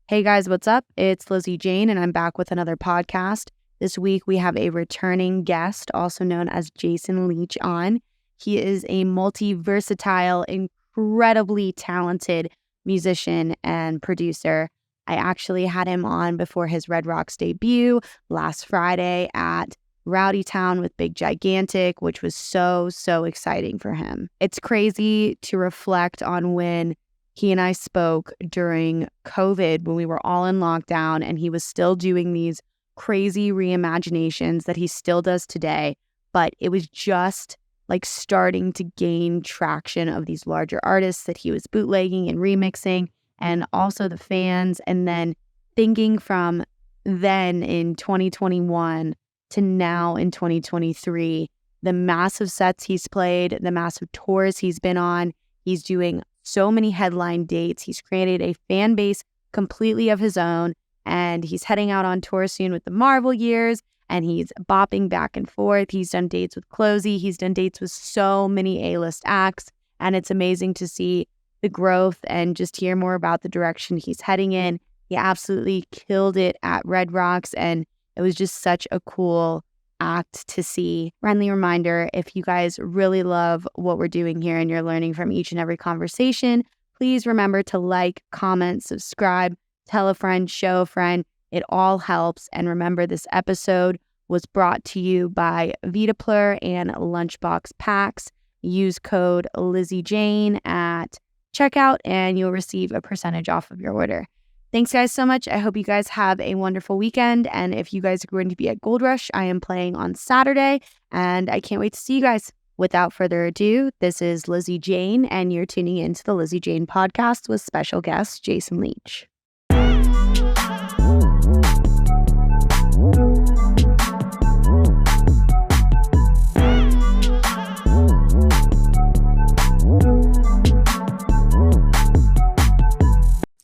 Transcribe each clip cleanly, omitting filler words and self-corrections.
Hey guys, what's up? It's Lizzy Jane, and I'm back with another podcast. This week we have a returning guest, also known as Jason Leech, on. He is a multi-versatile, incredibly talented musician and producer. I actually had him on before his Red Rocks debut last Friday at Rowdy Town with Big Gigantic, which was so exciting for him. It's crazy to reflect on when he and I spoke during COVID when we were all in lockdown, and he was still doing these crazy reimaginations that he still does today. But it was just like starting to gain traction of these larger artists that he was bootlegging and remixing, and also the fans. And then thinking from then in 2021 to now in 2023, the massive sets he's played, the massive tours he's been on, he's doing so many headline dates. He's created a fan base completely of his own, and he's heading out on tour soon with the Marvel years, and he's bopping back and forth. He's done dates with Closey. He's done dates with so many A-list acts, and it's amazing to see the growth and just hear more about the direction he's heading in. He absolutely killed it at Red Rocks, and it was just such a cool act to see. Friendly reminder, if you guys really love what we're doing here and you're learning from each and every conversation, please remember to like, comment, subscribe, tell a friend, show a friend. It all helps. And remember, this episode was brought to you by VitaPlur and Lunchbox Packs. Use code LizzyJane at checkout and you'll receive a percentage off of your order. Thanks, guys, so much. I hope you guys have a wonderful weekend. And if you guys are going to be at Gold Rush, I am playing on Saturday, and I can't wait to see you guys. Without further ado, this is Lizzy Jane, and you're tuning into the Lizzy Jane podcast with special guest Jason Leech.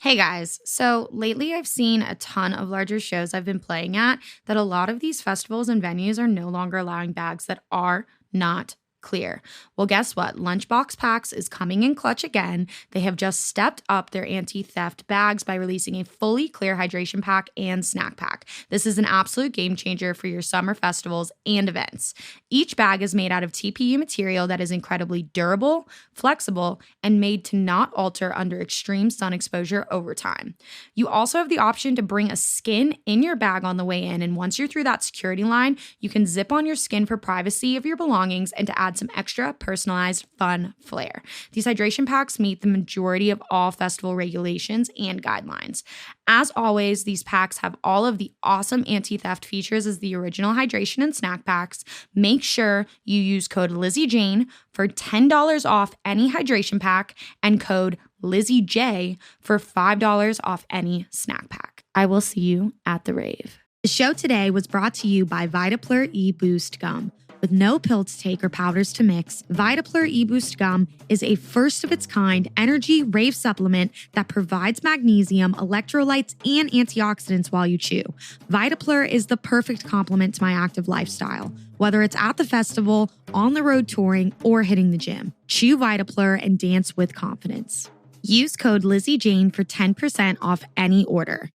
Hey guys, so lately I've seen a ton of larger shows I've been playing at that a lot of these festivals and venues are no longer allowing bags that are not clear. Well, guess what? Lunchbox Packs is coming in clutch again. They have just stepped up their anti-theft bags by releasing a fully clear hydration pack and snack pack. This is an absolute game changer for your summer festivals and events. Each bag is made out of TPU material that is incredibly durable, flexible, and made to not alter under extreme sun exposure over time. You also have the option to bring a skin in your bag on the way in, and once you're through that security line, you can zip on your skin for privacy of your belongings and to add some extra personalized fun flair. These hydration packs meet the majority of all festival regulations and guidelines. As always, these packs have all of the awesome anti-theft features as the original hydration and snack packs. Make sure you use code LizzyJane for $10 off any hydration pack and code LizzyJ for $5 off any snack pack. I will see you at the rave. The show today was brought to you by VitaPlur E-Boost Gum. With no pill to take or powders to mix, VitaPlur E-Boost Gum is a first-of-its-kind energy rave supplement that provides magnesium, electrolytes, and antioxidants while you chew. VitaPlur is the perfect complement to my active lifestyle, whether it's at the festival, on the road touring, or hitting the gym. Chew VitaPlur and dance with confidence. Use code LizzyJane for 10% off any order.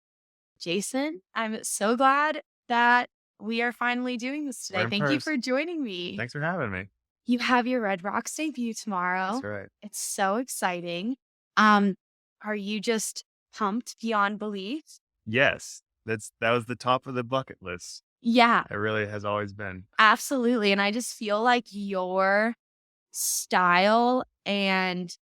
Jason, I'm so glad that we are finally doing this today. Thank you for joining me. Thanks for having me. You have your Red Rocks debut tomorrow. That's right. It's so exciting. Are you just pumped beyond belief? Yes, that was the top of the bucket list. Yeah. It really has always been. Absolutely. And I just feel like your style and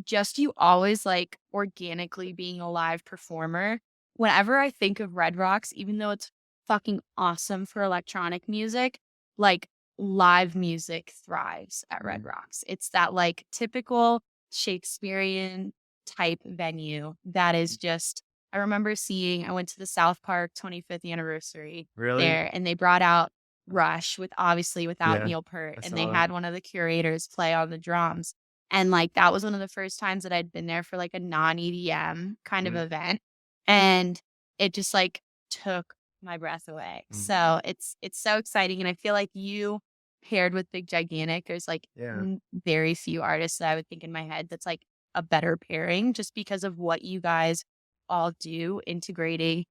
just you always like organically being a live performer. Whenever I think of Red Rocks, even though it's fucking awesome for electronic music, like live music thrives at Red Rocks. It's that like typical Shakespearean type venue that is just, I remember I went to the South Park 25th anniversary there, and they brought out Rush without Neil Peart, and they had one of the curators play on the drums. And like that was one of the first times that I'd been there for like a non-EDM kind of event. And it just like took my breath away. So it's so exciting. And I feel like you paired with Big Gigantic, there's like very few artists that I would think in my head that's like a better pairing just because of what you guys all do, integrating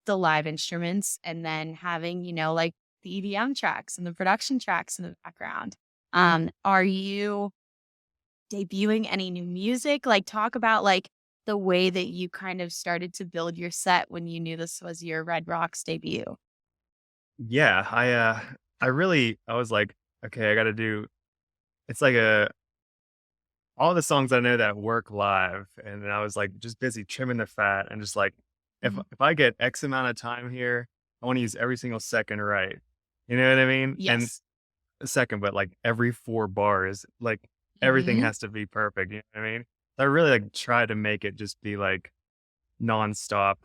the live instruments and then having, like the EDM tracks and the production tracks in the background. Are you debuting any new music? Like, talk about like the way that you kind of started to build your set when you knew this was your Red Rocks debut. Yeah, I was like, okay, I got to do. It's like a all the songs I know that work live, and then I was like just busy trimming the fat and just like Mhm. if I get X amount of time here, I want to use every single second right. You know what I mean? And Yes. a second, but like every 4 bars, like everything Mhm. has to be perfect. You know what I mean? So I really like try to make it just be like nonstop,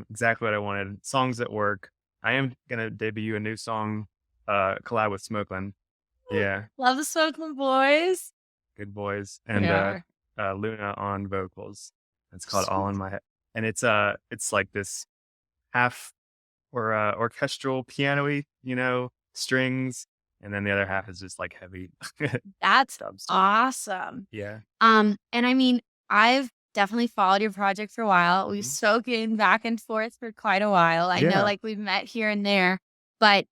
exactly what I wanted. Songs that work. I am gonna debut a new song, collab with Smokeland. Yeah, Love the Smokeland Boys. good boys, They and are. Luna on vocals. It's called All Sweet. in My Head, and it's like this half or orchestral piano-y, strings, and then the other half is just like heavy That's dubstep. awesome. Yeah. And I mean, I've definitely followed your project for a while. We've Mhm. spoken back and forth for quite a while. I know Yeah. like we've met here and there, but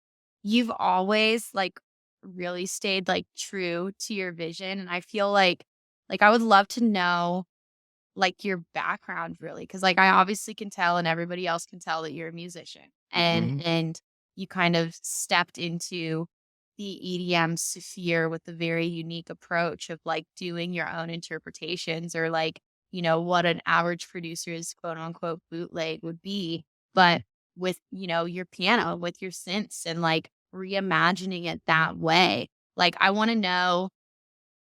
you've always like really stayed like true to your vision. And I feel like I would love to know like your background really, because like I obviously can tell and everybody else can tell that you're a musician, and Mhm. you kind of stepped into the EDM sphere with a very unique approach of like doing your own interpretations, or like, what an average producer's quote unquote bootleg would be, but with, your piano, with your synths, and like reimagining it that way. Like, I want to know,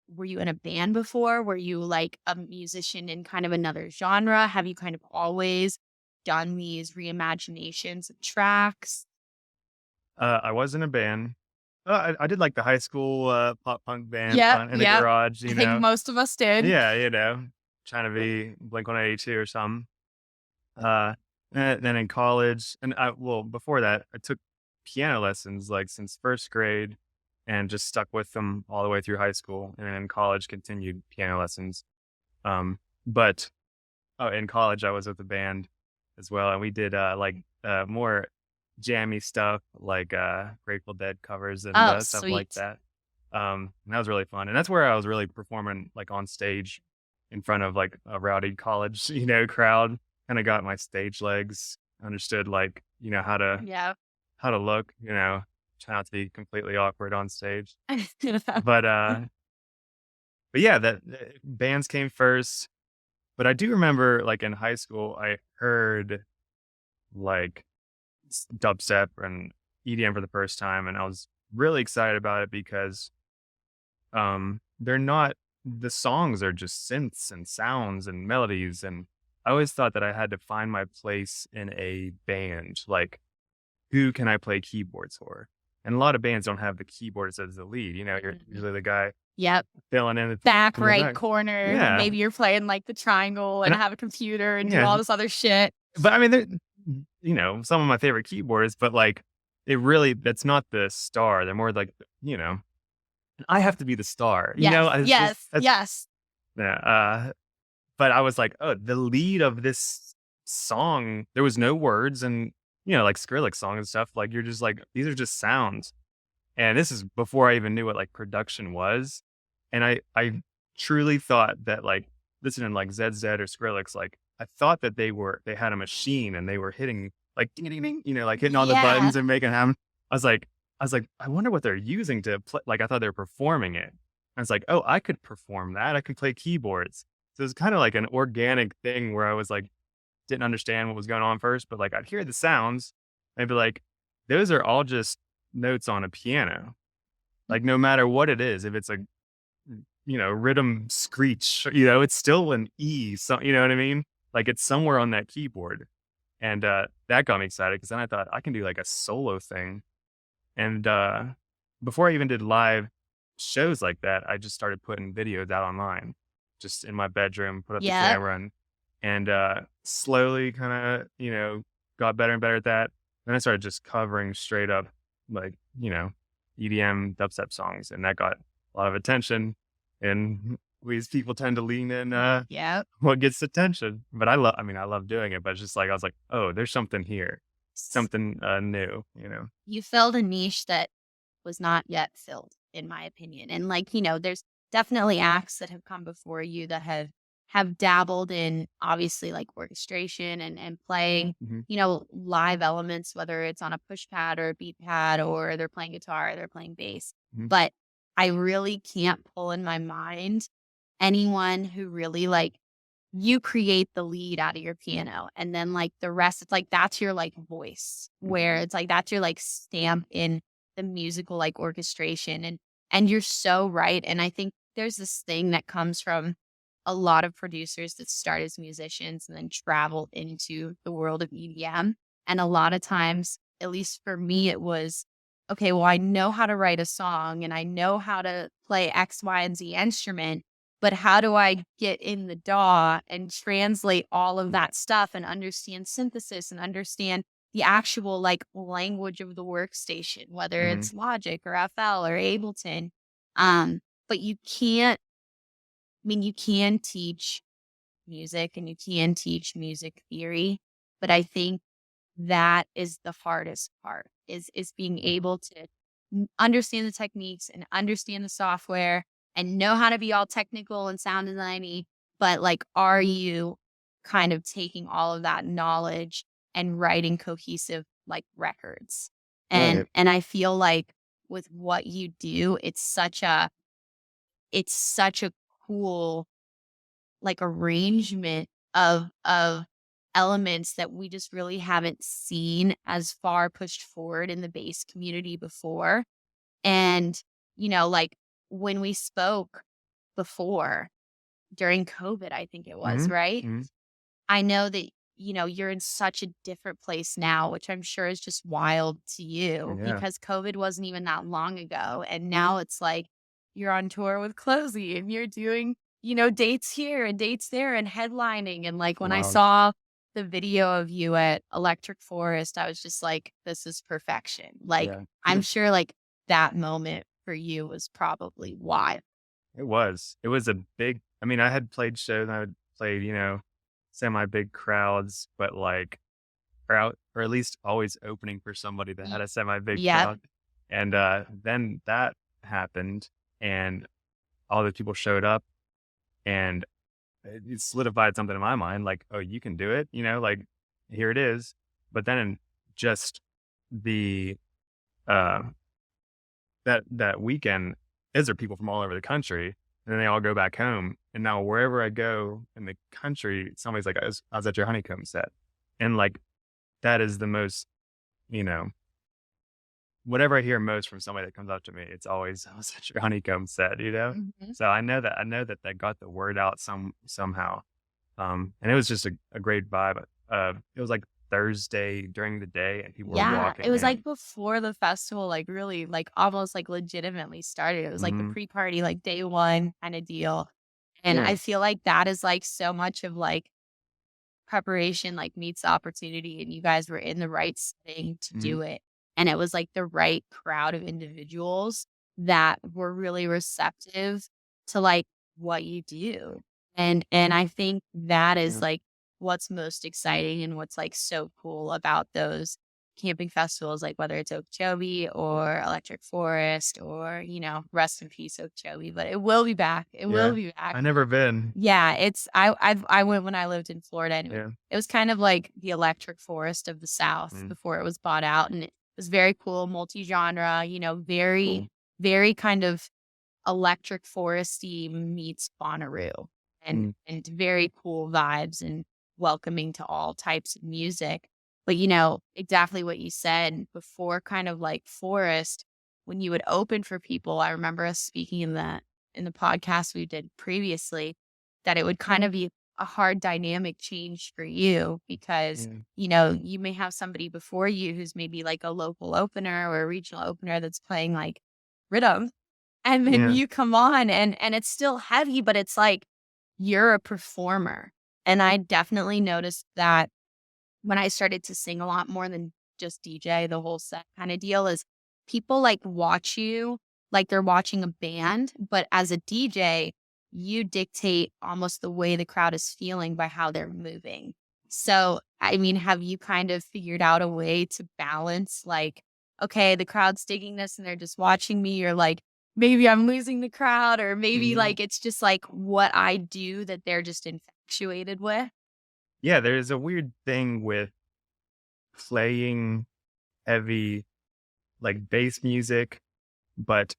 were you in a band before? Were you like a musician in kind of another genre? Have you kind of always done these reimaginations of tracks? I was in a band. I did like the high school pop punk band Yep, fun in the yep. garage, I think most of us did. Yeah, trying to be Blink 182 or something. Uh, and then in college, and before that, I took piano lessons like since first grade, and just stuck with them all the way through high school, and then in college continued piano lessons. But in college I was with a band as well, and we did more jammy stuff like Grateful Dead covers and Oh, stuff like sweet. that. And that was really fun, and that's where I was really performing like on stage in front of like a rowdy college, crowd. Kind of got my stage legs, understood like Yeah. how to look, try not to be completely awkward on stage. But yeah, that bands came first. But I do remember like in high school, I heard like dubstep and EDM for the first time, and I was really excited about it because they're not the songs are just synths and sounds and melodies, and I always thought that I had to find my place in a band. Like, who can I play keyboards for? And a lot of bands don't have the keyboardist as the lead. You're Mhm. usually the guy Yep. filling in Back in the right back. corner. Yeah, Maybe you're playing like the triangle and and have a computer and do yeah, all this other shit. but I mean, they're some of my favorite keyboardists, but like, that's not the star. They're more like, I have to be the star. Yes, It's just yes, that's yes. yeah. But I was like, oh, the lead of this song, there was no words, and like Skrillex song and stuff. Like, you're just like, these are just sounds, and this is before I even knew what like production was, and I truly thought that like listening to like ZZ or Skrillex, like I thought that they had a machine and they were hitting like ding ding ding, like hitting all the Yeah. buttons and making them. I was like, I wonder what they're using to play. Like, I thought they were performing it. I was like, oh, I could perform that. I could play keyboards. So it's kind of like an organic thing where I was like, didn't understand what was going on first, but like I'd hear the sounds and I'd be like, those are all just notes on a piano. Like, no matter what it is, if it's a rhythm screech, it's still an E. So, you know what I mean? Like, it's somewhere on that keyboard. And that got me excited because then I thought I can do like a solo thing. And before I even did live shows like that, I just started putting videos out online, just in my bedroom, put up the Yep. camera, and slowly kind of, got better and better at that. Then I started just covering straight up, like, EDM dubstep songs, and that got a lot of attention. And these people tend to lean in Yeah. what gets attention. But I love doing it, but it's just like I was like, oh, there's something here, something new, you know. You filled a niche that was not yet filled, in my opinion. And like, there's definitely acts that have come before you that have dabbled in obviously like orchestration and playing, Mm-hmm. live elements, whether it's on a push pad or a beat pad, or they're playing guitar, or they're playing bass. Mm-hmm. But I really can't pull in my mind anyone who really like you create the lead out of your piano, and then like the rest, it's like that's your like voice, where it's like that's your like stamp in the musical like orchestration. And you're so right. And I think there's this thing that comes from a lot of producers that start as musicians and then travel into the world of EDM. And a lot of times, at least for me, it was okay, well, I know how to write a song and I know how to play X, Y, and Z instrument, but how do I get in the DAW and translate all of that stuff and understand synthesis and understand the actual like language of the workstation, whether Mm-hmm. it's Logic or FL or Ableton. But you can't, you can teach music and you can teach music theory, but I think that is the hardest part is being able to understand the techniques and understand the software and know how to be all technical and sound designy, but like are you kind of taking all of that knowledge and writing cohesive like records? And Right. and I feel like with what you do, it's such a cool like arrangement of elements that we just really haven't seen as far pushed forward in the bass community before. And, like when we spoke before during COVID, I think it was, Mm-hmm. right? Mm-hmm. I know that, you're in such a different place now, which I'm sure is just wild to you Yeah. because COVID wasn't even that long ago. And now it's like you're on tour with Closey and you're doing, dates here and dates there and headlining. And like when I Wow. saw the video of you at Electric Forest, I was just like, this is perfection. Like, Yeah. I'm sure like that moment for you was probably wild. It was. It was a big. I had played shows and I would play, semi big crowds, but like or at least always opening for somebody that had a semi big Yeah. crowd. And then that happened and all the people showed up and it solidified something in my mind, like, oh, you can do it, like here it is. But then just the uh that weekend, is there people from all over the country, and then they all go back home. And now wherever I go in the country, somebody's like, I was at your Honeycomb set. And like, that is the most, you know, whatever I hear most from somebody that comes up to me, it's always, I was at your Honeycomb set, Mhm. So I know that got the word out somehow. And it was just a great vibe. It was like Thursday during the day and people were Yeah, walking it was in. like before the festival, like really, like almost like legitimately started. It was like the Mhm. pre-party, like day one kind of deal. And Yeah. I feel like that is like so much of like preparation, like meets the opportunity, and you guys were in the right setting to Mhm. do it. And it was like the right crowd of individuals that were really receptive to like what you do. And I think that is Yeah. like what's most exciting and what's like so cool about those camping festivals, like whether it's Okeechobee or Electric Forest or, rest in peace Okeechobee, but it will be back. It will Yeah. be back. I never been. Yeah, it's I went when I lived in Florida, and Yeah. it was kind of like the Electric Forest of the South Mm. before it was bought out, and it was very cool, multi-genre, very, Cool. very kind of Electric Foresty meets Bonnaroo, Mm. and very cool vibes and welcoming to all types of music. But, exactly what you said before kind of like Forest, when you would open for people, I remember us speaking in the podcast we did previously, that it would kind of be a hard dynamic change for you because, Yeah. you may have somebody before you who's maybe like a local opener or a regional opener that's playing like rhythm. And then Yeah. you come on and it's still heavy, but it's like you're a performer. And I definitely noticed that when I started to sing a lot more than just DJ, the whole set kind of deal is people like watch you like they're watching a band, but as a DJ, you dictate almost the way the crowd is feeling by how they're moving. So, I mean, have you kind of figured out a way to balance like, okay, the crowd's digging this and they're just watching me, or like maybe I'm losing the crowd, or maybe like it's just like what I do that they're just infatuated with? Yeah, there's a weird thing with playing heavy, like bass music, but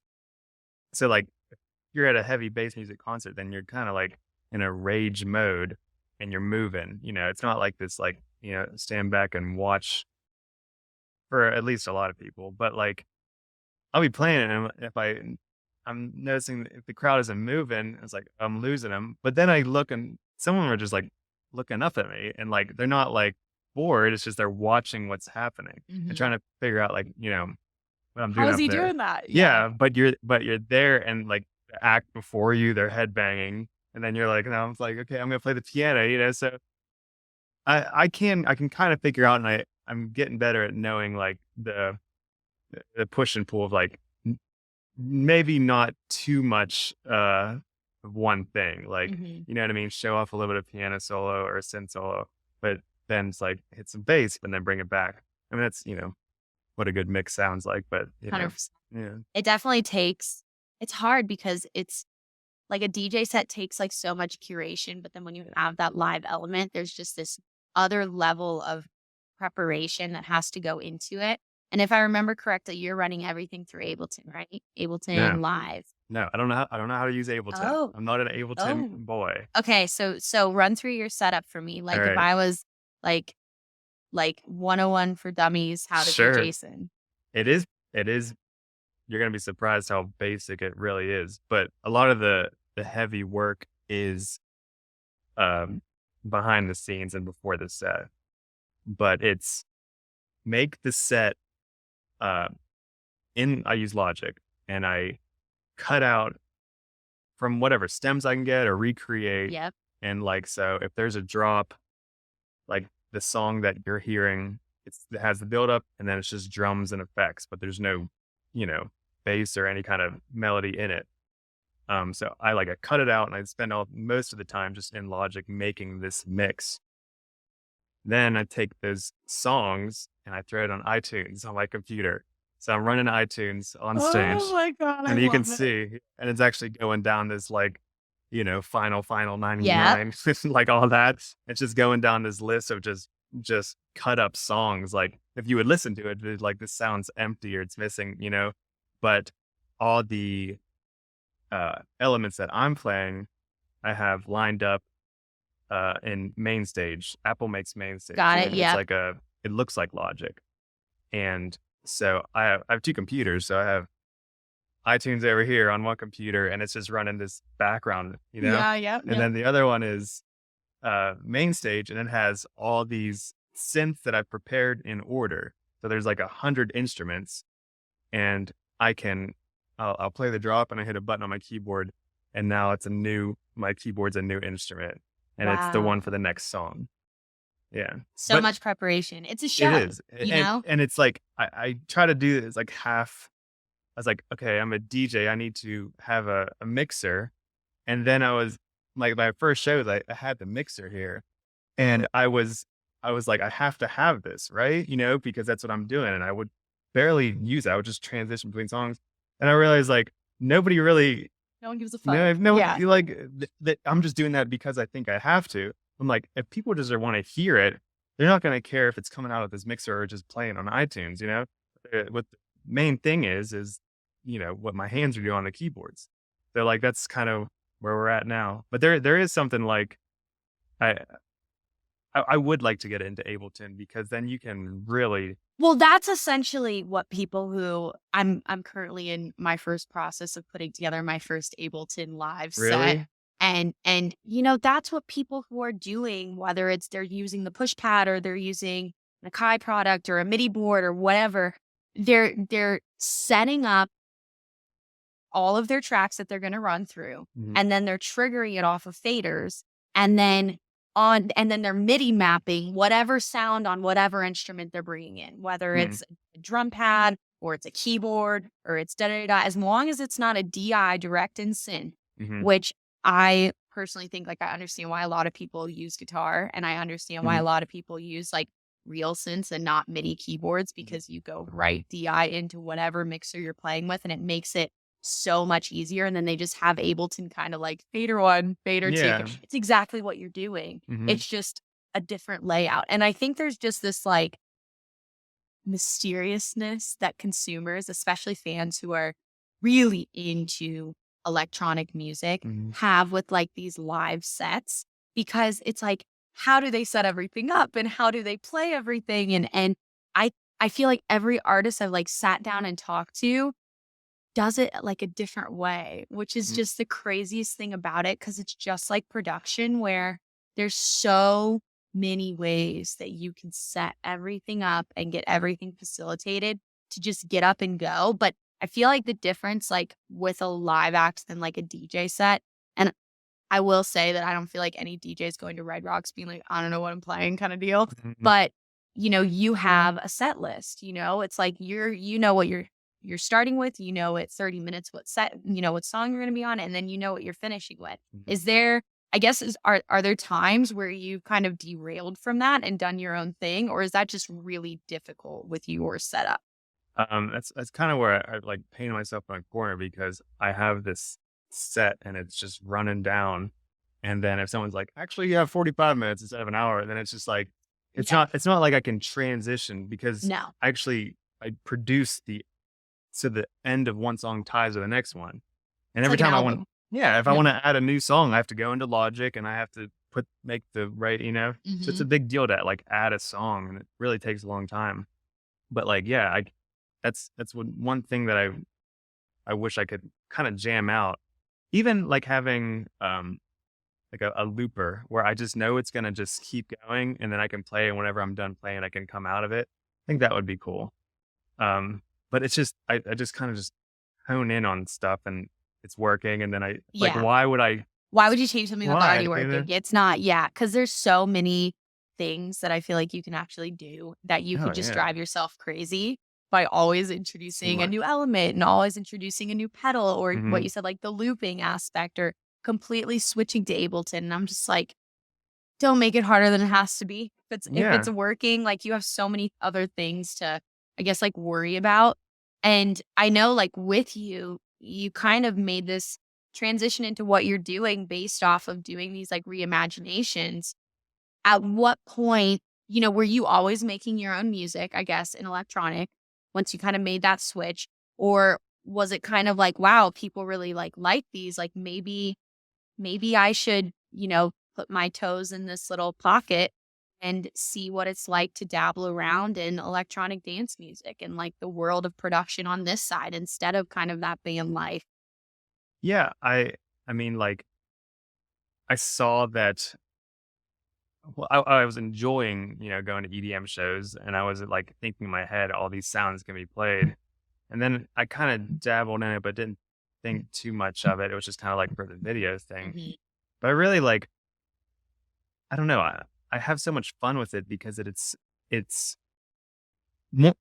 so like if you're at a heavy bass music concert, then you're kind of like in a rage mode and you're moving. It's not like this, like, stand back and watch for at least a lot of people. But like I'll be playing it, and if I'm noticing that if the crowd isn't moving, it's like I'm losing them. But then I look and some of them are just like looking up at me, and like they're not like bored. It's just they're watching what's happening and trying to figure out, like, what I'm doing How is up he there. doing that? Yeah, but you're there, and like the act before you, they're headbanging, and then you're like, no, I'm like, okay, I'm gonna play the piano. So I can kind of figure out, and I'm getting better at knowing like the push and pull of like maybe not too much of one thing, like, you know what I mean, show off a little bit of piano solo or a synth solo, but then it's like hit some bass and then bring it back. I mean, that's what a good mix sounds like. But 100%. yeah, It definitely takes, it's hard because it's like a DJ set takes like so much curation, but then when you have that live element, there's just this other level of preparation that has to go into it. And if I remember correctly, you're running everything through Ableton, right? no, Ableton Live. I don't know how to use Ableton. Oh, I'm not an Ableton boy. okay. So run through your setup for me. Like All if right, I was like 101 for dummies, how to be sure. Jason. It is. You're gonna be surprised how basic it really is. But a lot of the heavy work is behind the scenes and before the set. But it's make the set I use Logic, and I cut out from whatever stems I can get or recreate. Yep. And like, so if there's a drop, like the song that you're hearing, it has the build up and then it's just drums and effects, but there's no, bass or any kind of melody in it. So I cut it out, and I spend most of the time just in Logic making this mix. Then I take those songs and I throw it on iTunes on my computer. So I'm running iTunes on stage. Oh my God. And you can see, and it's actually going down this final 99, like all that. It's just going down this list of just cut up songs. Like if you would listen to it, it's like this sounds empty or it's missing, but all the elements that I'm playing, I have lined up in main stage. Apple makes main stage. Got it. Yeah. It looks like Logic. And so I have two computers. So I have iTunes over here on one computer, and it's just running this background, Yeah. And then the other one is main stage, and it has all these synths that I've prepared in order. So there's like 100 instruments, and I'll play the drop and I hit a button on my keyboard, and now my keyboard's a new instrument, and it's the one for the next song. Yeah. So much preparation. It's a show. It is. And it's like, I try to do this like half. I was like, okay, I'm a DJ. I need to have a mixer. And then I was like, my first shows, I had the mixer here, and I was like, I have to have this, right? Because that's what I'm doing. And I would barely use it. I would just transition between songs. And I realized like no one gives a fuck. That I'm just doing that because I think I have to. I'm like, if people just want to hear it, they're not going to care if it's coming out of this mixer or just playing on iTunes, What the main thing is, what my hands are doing on the keyboards. So like, that's kind of where we're at now. But there is something like, I would like to get into Ableton, because then you can really. Well, that's essentially what people who I'm currently in my first process of putting together my first Ableton live set. And that's what people who are doing, whether it's they're using the push pad or they're using an Akai product or a MIDI board or whatever, they're setting up all of their tracks that they're going to run through, and then they're triggering it off of faders, and then they're MIDI mapping whatever sound on whatever instrument they're bringing in, whether it's a drum pad or it's a keyboard or it's da-da-da, as long as it's not a DI direct in synth, which I personally think like I understand why a lot of people use guitar, and I understand why a Mhm. lot of people use like real synths and not MIDI keyboards, because you go right DI into whatever mixer you're playing with, and it makes it so much easier. And then they just have Ableton kind of like fader one, fader two. Yeah. It's exactly what you're doing. Mhm. It's just a different layout. And I think there's just this like mysteriousness that consumers, especially fans who are really into electronic music, Mhm. have with like these live sets, because it's like, how do they set everything up and how do they play everything? And I feel like every artist I've like sat down and talked to does it like a different way, which is Mhm. just the craziest thing about it, because it's just like production where there's so many ways that you can set everything up and get everything facilitated to just get up and go. But I feel like the difference, like with a live act than like a DJ set, and I will say that I don't feel like any DJ is going to Red Rocks being like, I don't know what I'm playing kind of deal. Mhm. But, you have a set list, it's like you know what you're starting with, at 30 minutes, what set, what song you're going to be on, and then you know what you're finishing with. Mhm. Is there, I guess, are there times where you've kind of derailed from that and done your own thing, or is that just really difficult with your setup? That's kind of where I like painted myself in a corner because I have this set and it's just running down. And then if someone's like, actually, you have 45 minutes instead of an hour, then it's just like, Yeah. it's not like I can transition because No. I produce the end of one song ties to the next one. And It's every like an time I want, album. yeah, if I Yep. want to add a new song, I have to go into Logic and I have to make the right. So it's Hmm. a big deal to like add a song and it really takes a long time. But like, yeah, that's one thing that I wish I could kind of jam out. Even like having like a looper where I just know it's gonna just keep going and then I can play and whenever I'm done playing I can come out of it. I think that would be cool. But it's just I just kind of just hone in on stuff and it's working and then I like Yeah. Why would you change something that's why? already working? It's not, yeah, because there's so many things that I feel like you can actually do that you Oh could just yeah. drive yourself crazy by always introducing a Sure. new element and always introducing a new pedal, or what Hmm. you said, like the looping aspect, or completely switching to Ableton. And I'm just like, don't make it harder than it has to be. If it's Yeah. working, like you have so many other things to, I guess, like worry about. And I know like with you, you kind of made this transition into what you're doing based off of doing these like reimaginations. At what point, were you always making your own music, I guess, in electronic once you kind of made that switch? Or was it kind of like, wow, people really like these, like maybe I should, put my toes in this little pocket and see what it's like to dabble around in electronic dance music and like the world of production on this side instead of kind of that band life. Yeah. I mean like I saw that well, I was enjoying, going to EDM shows and I was like thinking in my head all these sounds can be played. And then I kind of dabbled in it, but didn't think too much of it. It was just kind of like for the video thing. Mhm. But I really like, I don't know, I have so much fun with it because it's more,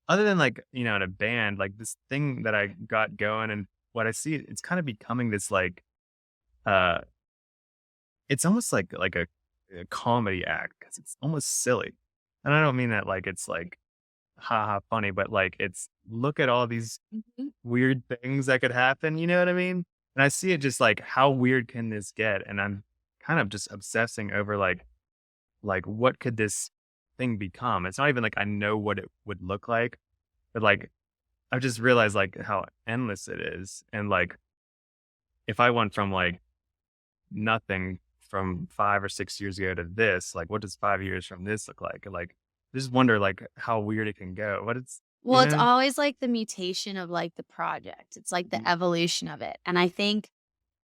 other than like, in a band, like this thing that I got going and what I see, it's kind of becoming this like, uh, it's almost like a comedy act because it's almost silly. And I don't mean that like it's like, haha funny, but like it's look at all these Mhm. weird things that could happen, you know what I mean? And I see it just like how weird can this get? And I'm kind of just obsessing over like what could this thing become? It's not even like I know what it would look like, but like I've just realized like how endless it is. And like if I went from like nothing from 5 or 6 years ago to this, like what does 5 years from this look like? Like just wonder like how weird it can go. But it's Well, it's always like the mutation of like the project. It's like the mm, evolution of it. And I think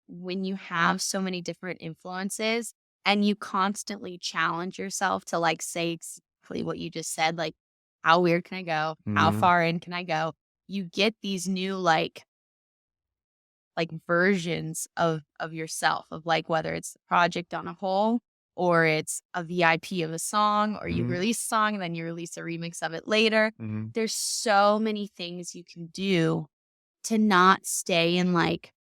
when you have so many different influences and you constantly challenge yourself to like say exactly what you just said, like how weird can I go? How mhm, far in can I go? You get these new like versions of yourself, of like whether it's the project on a whole, or it's a VIP of a song, or you mhm, release a song and then you release a remix of it later. mhm. There's so many things you can do to not stay in like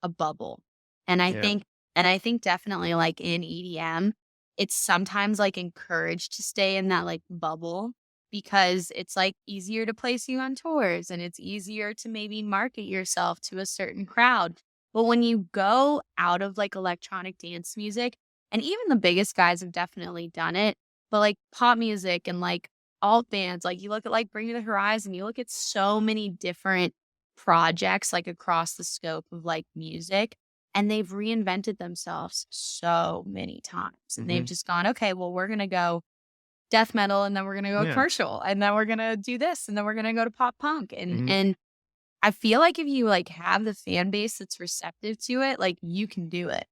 a bubble. And I Yeah. think definitely like in EDM, it's sometimes like encouraged to stay in that like bubble because it's like easier to place you on tours and it's easier to maybe market yourself to a certain crowd. But when you go out of like electronic dance music, and even the biggest guys have definitely done it, but like pop music and like alt bands, like you look at like Bring Me the Horizon, you look at so many different projects like across the scope of like music, and they've reinvented themselves so many times. And they've Hmm. just gone, okay, well, we're going to go death metal and then we're going to go Yeah. commercial and then we're going to do this and then we're going to go to pop punk. And, Hmm. and I feel like if you like have the fan base that's receptive to it, like you can do it.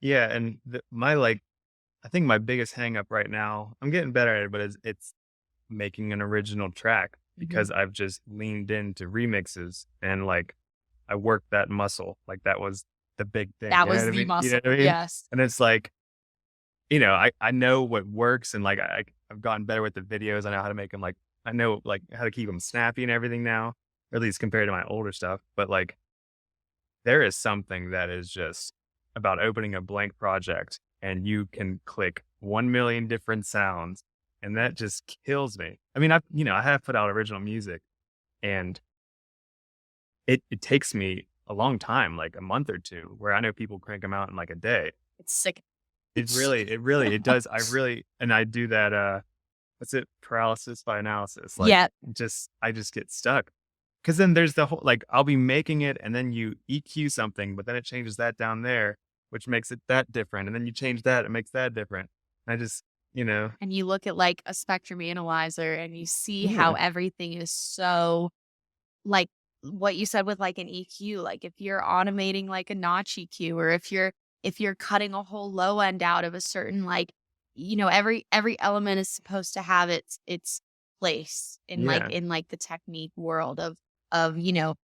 Yeah. And my like, I think my biggest hang up right now, I'm getting better at it, but it's making an original track Mhm. because I've just leaned into remixes and like I worked that muscle. Like that was the big thing. That You know was what I the mean? You know muscle. what I mean? Yes. And it's like, I know what works and like I've gotten better with the videos. I know how to make them like I know like how to keep them snappy and everything now, or at least compared to my older stuff. But like there is something that is just about opening a blank project and you can click 1 million different sounds and that just kills me. I mean, I have put out original music and it takes me a long time, like a month or two, where I know people crank them out in like a day. It's sick. It does. And I do that, what's it? Paralysis by analysis. Like Yeah. I just get stuck. Cause then there's the whole, like, I'll be making it and then you EQ something, but then it changes that down there, which makes it that different. And then you change that, it makes that different. I just, And you look at like a spectrum analyzer and you see how yeah, everything is so like what you said with like an EQ, like if you're automating like a notch EQ or if you're cutting a whole low end out of a certain like every element is supposed to have its place yeah, in like the technique world of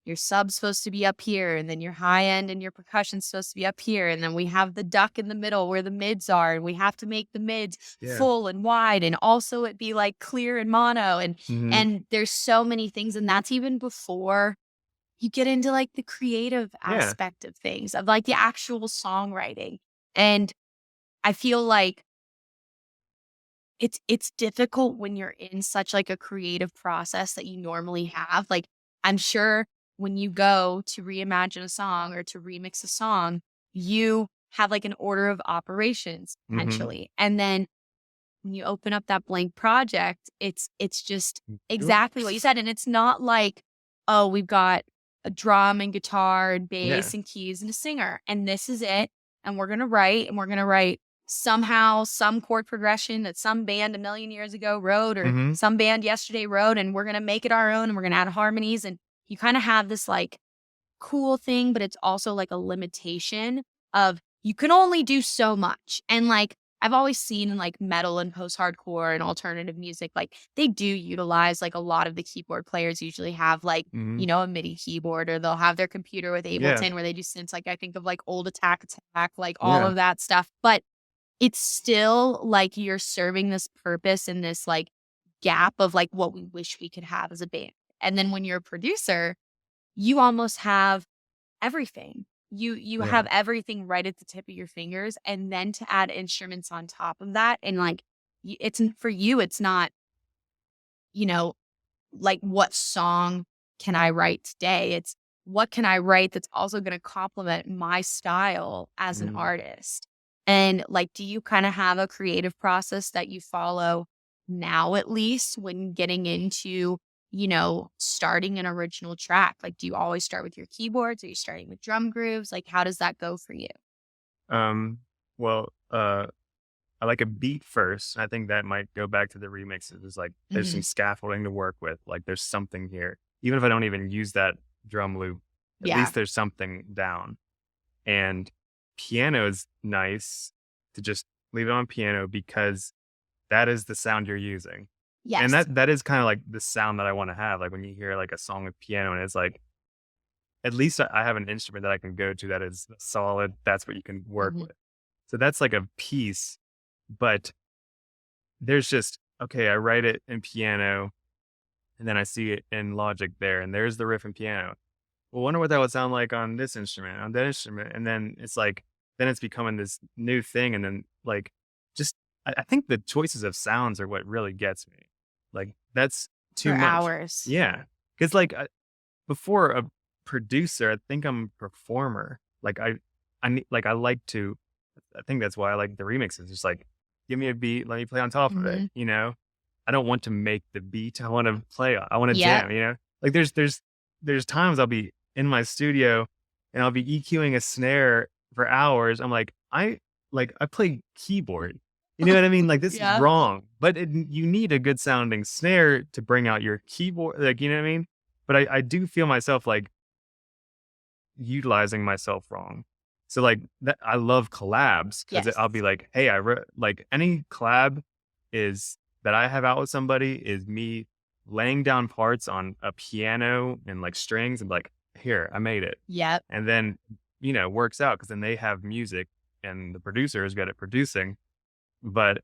your sub's supposed to be up here and then your high end and your percussion's supposed to be up here and then we have the duck in the middle where the mids are and we have to make the mids yeah. full and wide and also it be like clear and mono Hmm. and there's so many things, and that's even before you get into like the creative Yeah, aspect of things, of like the actual songwriting. And I feel like it's difficult when you're in such like a creative process that you normally have. Like I'm sure when you go to reimagine a song or to remix a song, you have like an order of operations hmm. potentially. And then when you open up that blank project, it's just exactly what you said. And it's not like, oh, we've got a drum and guitar and Yeah. bass and keys and a singer, and this is it. And we're gonna write somehow some chord progression that some band a million years ago wrote or Hmm. some band yesterday wrote, and we're gonna make it our own and we're gonna add harmonies. And you kind of have this like cool thing, but it's also like a limitation of you can only do so much. And like I've always seen in like metal and post-hardcore and alternative music, like they do utilize like a lot of the keyboard players usually have like, Hmm. a MIDI keyboard or they'll have their computer with Yeah. Ableton where they do synths. Like I think of like old Attack, like all Yeah. of that stuff. But it's still like you're serving this purpose in this like gap of like what we wish we could have as a band. And then when you're a producer, you almost have everything. You Yeah. have everything right at the tip of your fingers, and then to add instruments on top of that, and like for you, it's not you know like what song can I write today? It's what can I write that's also going to complement my style as an Mhm. artist. And like, do you kind of have a creative process that you follow now, at least when getting into starting an original track? Like, do you always start with your keyboards? Are you starting with drum grooves? Like, how does that go for you? Um, well, I like a beat first. I think that might go back to the remixes. It's like there's some Mhm. scaffolding to work with. Like there's something here. Even if I don't even use that drum loop, at Yeah. least there's something down. And piano is nice to just leave it on piano because that is the sound you're using. And Yes. that is kind of like the sound that I want to have. Like when you hear like a song with piano and it's like at least I have an instrument that I can go to that is solid. That's what you can work Mhm. with. So that's like a piece, but there's just, okay, I write it in piano and then I see it in Logic there, and there's the riff in piano. well, wonder what that would sound like on this instrument, on that instrument. And then it's like, then it's becoming this new thing. And then like, just, I think the choices of sounds are what really gets me. Like, that's too For much. hours. Yeah. Cause like, before a producer, I think I'm a performer. Like, I need, like, I like to, I think that's why I like the remixes. Just like, give me a beat, let me play on top of it, you know? I don't want to make the beat. I want to play. I want to Yep. jam, you know? Like there's times I'll be in my studio and I'll be EQing a snare for hours. I'm like, I play keyboard. You know what I mean? Like, this is Yeah. wrong. But you need a good sounding snare to bring out your keyboard. Like, you know what I mean? But I do feel myself like utilizing myself wrong. So like that, I love collabs because Yes. I'll be like, hey, like any collab is that I have out with somebody is me laying down parts on a piano and like strings and like, here, I made it. Yep. And then, you know, works out because then they have music and the producer is good at producing. But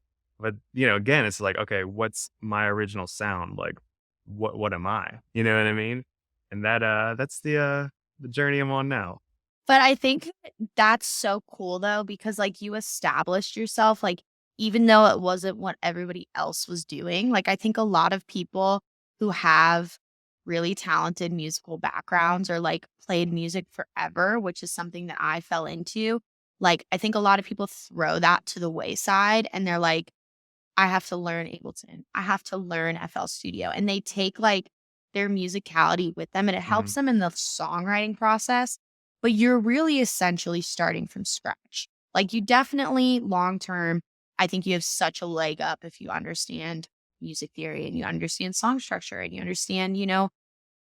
you know, again, it's like, okay, what's my original sound? Like, what am I? You know what I mean? And that's the journey I'm on now. But I think that's so cool though, because like you established yourself, like even though it wasn't what everybody else was doing, like I think a lot of people who have really talented musical backgrounds or like played music forever, which is something that I fell into, like I think a lot of people throw that to the wayside and they're like, I have to learn Ableton. I have to learn FL Studio. And they take like their musicality with them and it helps them in the songwriting process. But you're really essentially starting from scratch. Like you definitely long term, I think you have such a leg up if you understand music theory and you understand song structure and you understand, you know,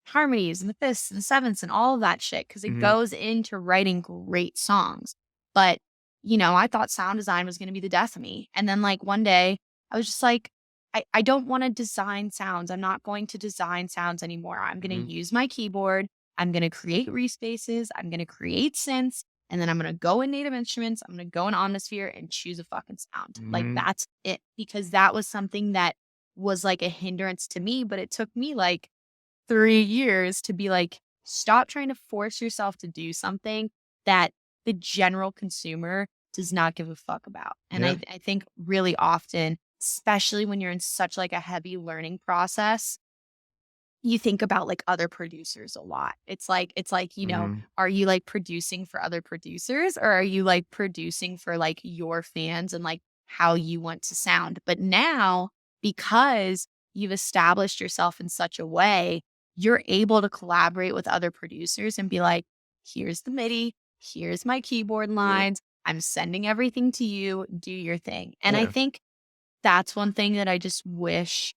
harmonies and the fifths and the sevenths and all of that shit because it goes into writing great songs. But, you know, I thought sound design was going to be the death of me. And then like one day I was just like, I don't want to design sounds. I'm not going to design sounds anymore. I'm going to use my keyboard. I'm going to create respaces. I'm going to create synths. And then I'm going to go in Native Instruments. I'm going to go in Omnisphere and choose a fucking sound. Like that's it. Because that was something that was like a hindrance to me. But it took me like 3 years to be like, stop trying to force yourself to do something that the general consumer does not give a fuck about. And I think really often, especially when you're in such like a heavy learning process, you think about like other producers a lot. It's like, you know, are you like producing for other producers or are you like producing for like your fans and like how you want to sound? But now, because you've established yourself in such a way, you're able to collaborate with other producers and be like, here's the MIDI, here's my keyboard lines. I'm sending everything to you, do your thing. And I think that's one thing that I just wish,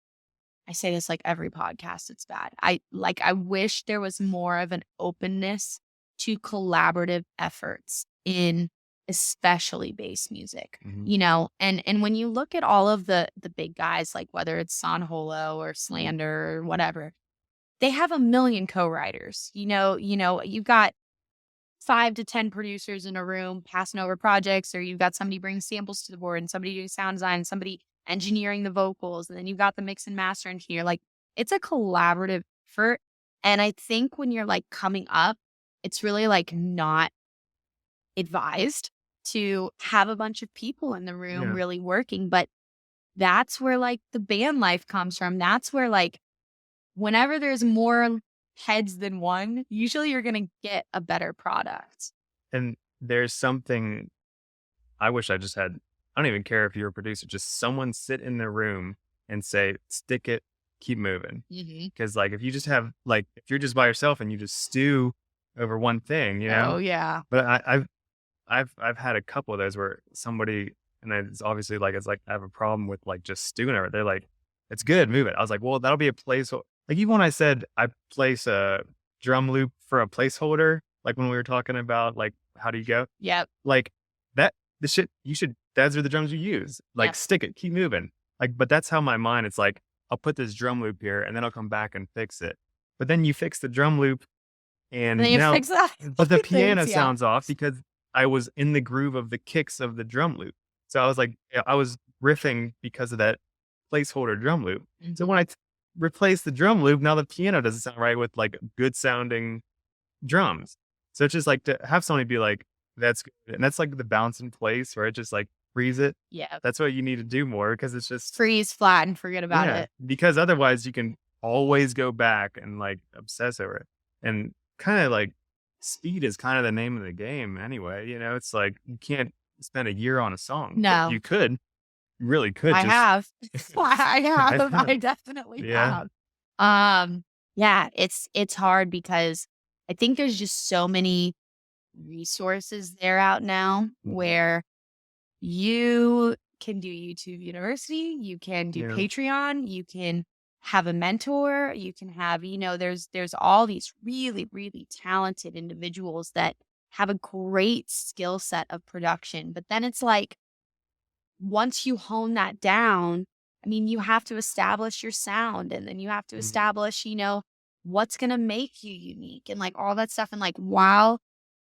I say this like every podcast, it's bad. I wish there was more of an openness to collaborative efforts in especially bass music, you know? And when you look at all of the big guys, like whether it's San Holo or Slander or whatever, they have a million co-writers. You know, you've got 5 to 10 producers in a room passing over projects, or you've got somebody bringing samples to the board and somebody doing sound design and somebody engineering the vocals. And then you've got the mix and master engineer. Like it's a collaborative effort. And I think when you're like coming up, it's really like not advised to have a bunch of people in the room really working. But that's where like the band life comes from. That's where like whenever there's more heads than one, usually you're going to get a better product. And there's something I wish I just had. I don't even care if you're a producer, just someone sit in the room and say, stick it, keep moving. Because like, if you just have like, if you're just by yourself and you just stew over one thing, you know? Oh yeah. But I've had a couple of those where somebody, and it's obviously like, it's like, I have a problem with like just stewing over it. They're like, it's good, move it. I was like, well, that'll be a placeholder. Like even when I said I place a drum loop for a placeholder, like when we were talking about like, how do you go? Yep. Like that, the shit, those are the drums you use. Like stick it, keep moving. Like, but that's how my mind, it's like, I'll put this drum loop here and then I'll come back and fix it. But then you fix the drum loop and then you now, fix that. but the piano sounds off because I was in the groove of the kicks of the drum loop. So I was like, I was riffing because of that placeholder drum loop. So when I replace the drum loop, now the piano doesn't sound right with like good sounding drums. So it's just like to have somebody be like, that's good. And that's like the bounce in place where it just like freeze it. Yeah. That's what you need to do more because it's just, Freeze, flat, and forget about it. because otherwise you can always go back and like obsess over it. And kind of like speed is kind of the name of the game anyway. It's like you can't spend a year on a song. No. You could, you really could. I have. I have. know. I definitely Yeah. have. Yeah, it's hard because I think there's just so many resources there out now where you can do YouTube University, you can do Yeah. Patreon, you can have a mentor, you can have, there's all these really, really talented individuals that have a great skill set of production. But then it's like, once you hone that down, I mean, you have to establish your sound, and then you have to Mhm. establish, what's going to make you unique and like all that stuff. And like, while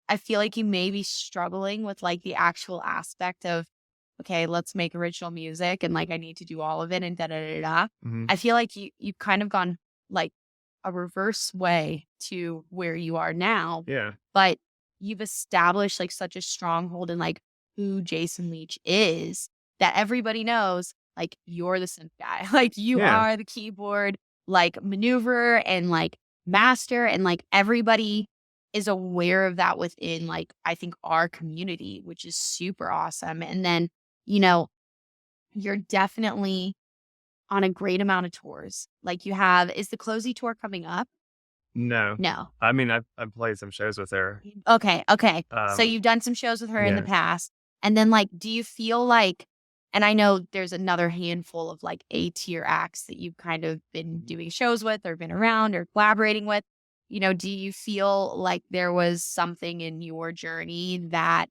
I feel like you may be struggling with like the actual aspect of, okay, let's make original music and like I need to do all of it and da da da da. Mhm. I feel like you've kind of gone like a reverse way to where you are now, Yeah. but you've established like such a stronghold in like who Jason Leech is that everybody knows like you're the synth guy. Like you Yeah. are the keyboard like maneuverer and like master, and like everybody is aware of that within like I think our community, which is super awesome. And then, you're definitely on a great amount of tours. Like is the Closey tour coming up? No. No. I mean, I've played some shows with her. Okay. So you've done some shows with her in the past. And then like, do you feel like, and I know there's another handful of like A-tier acts that you've kind of been doing shows with or been around or collaborating with, do you feel like there was something in your journey that,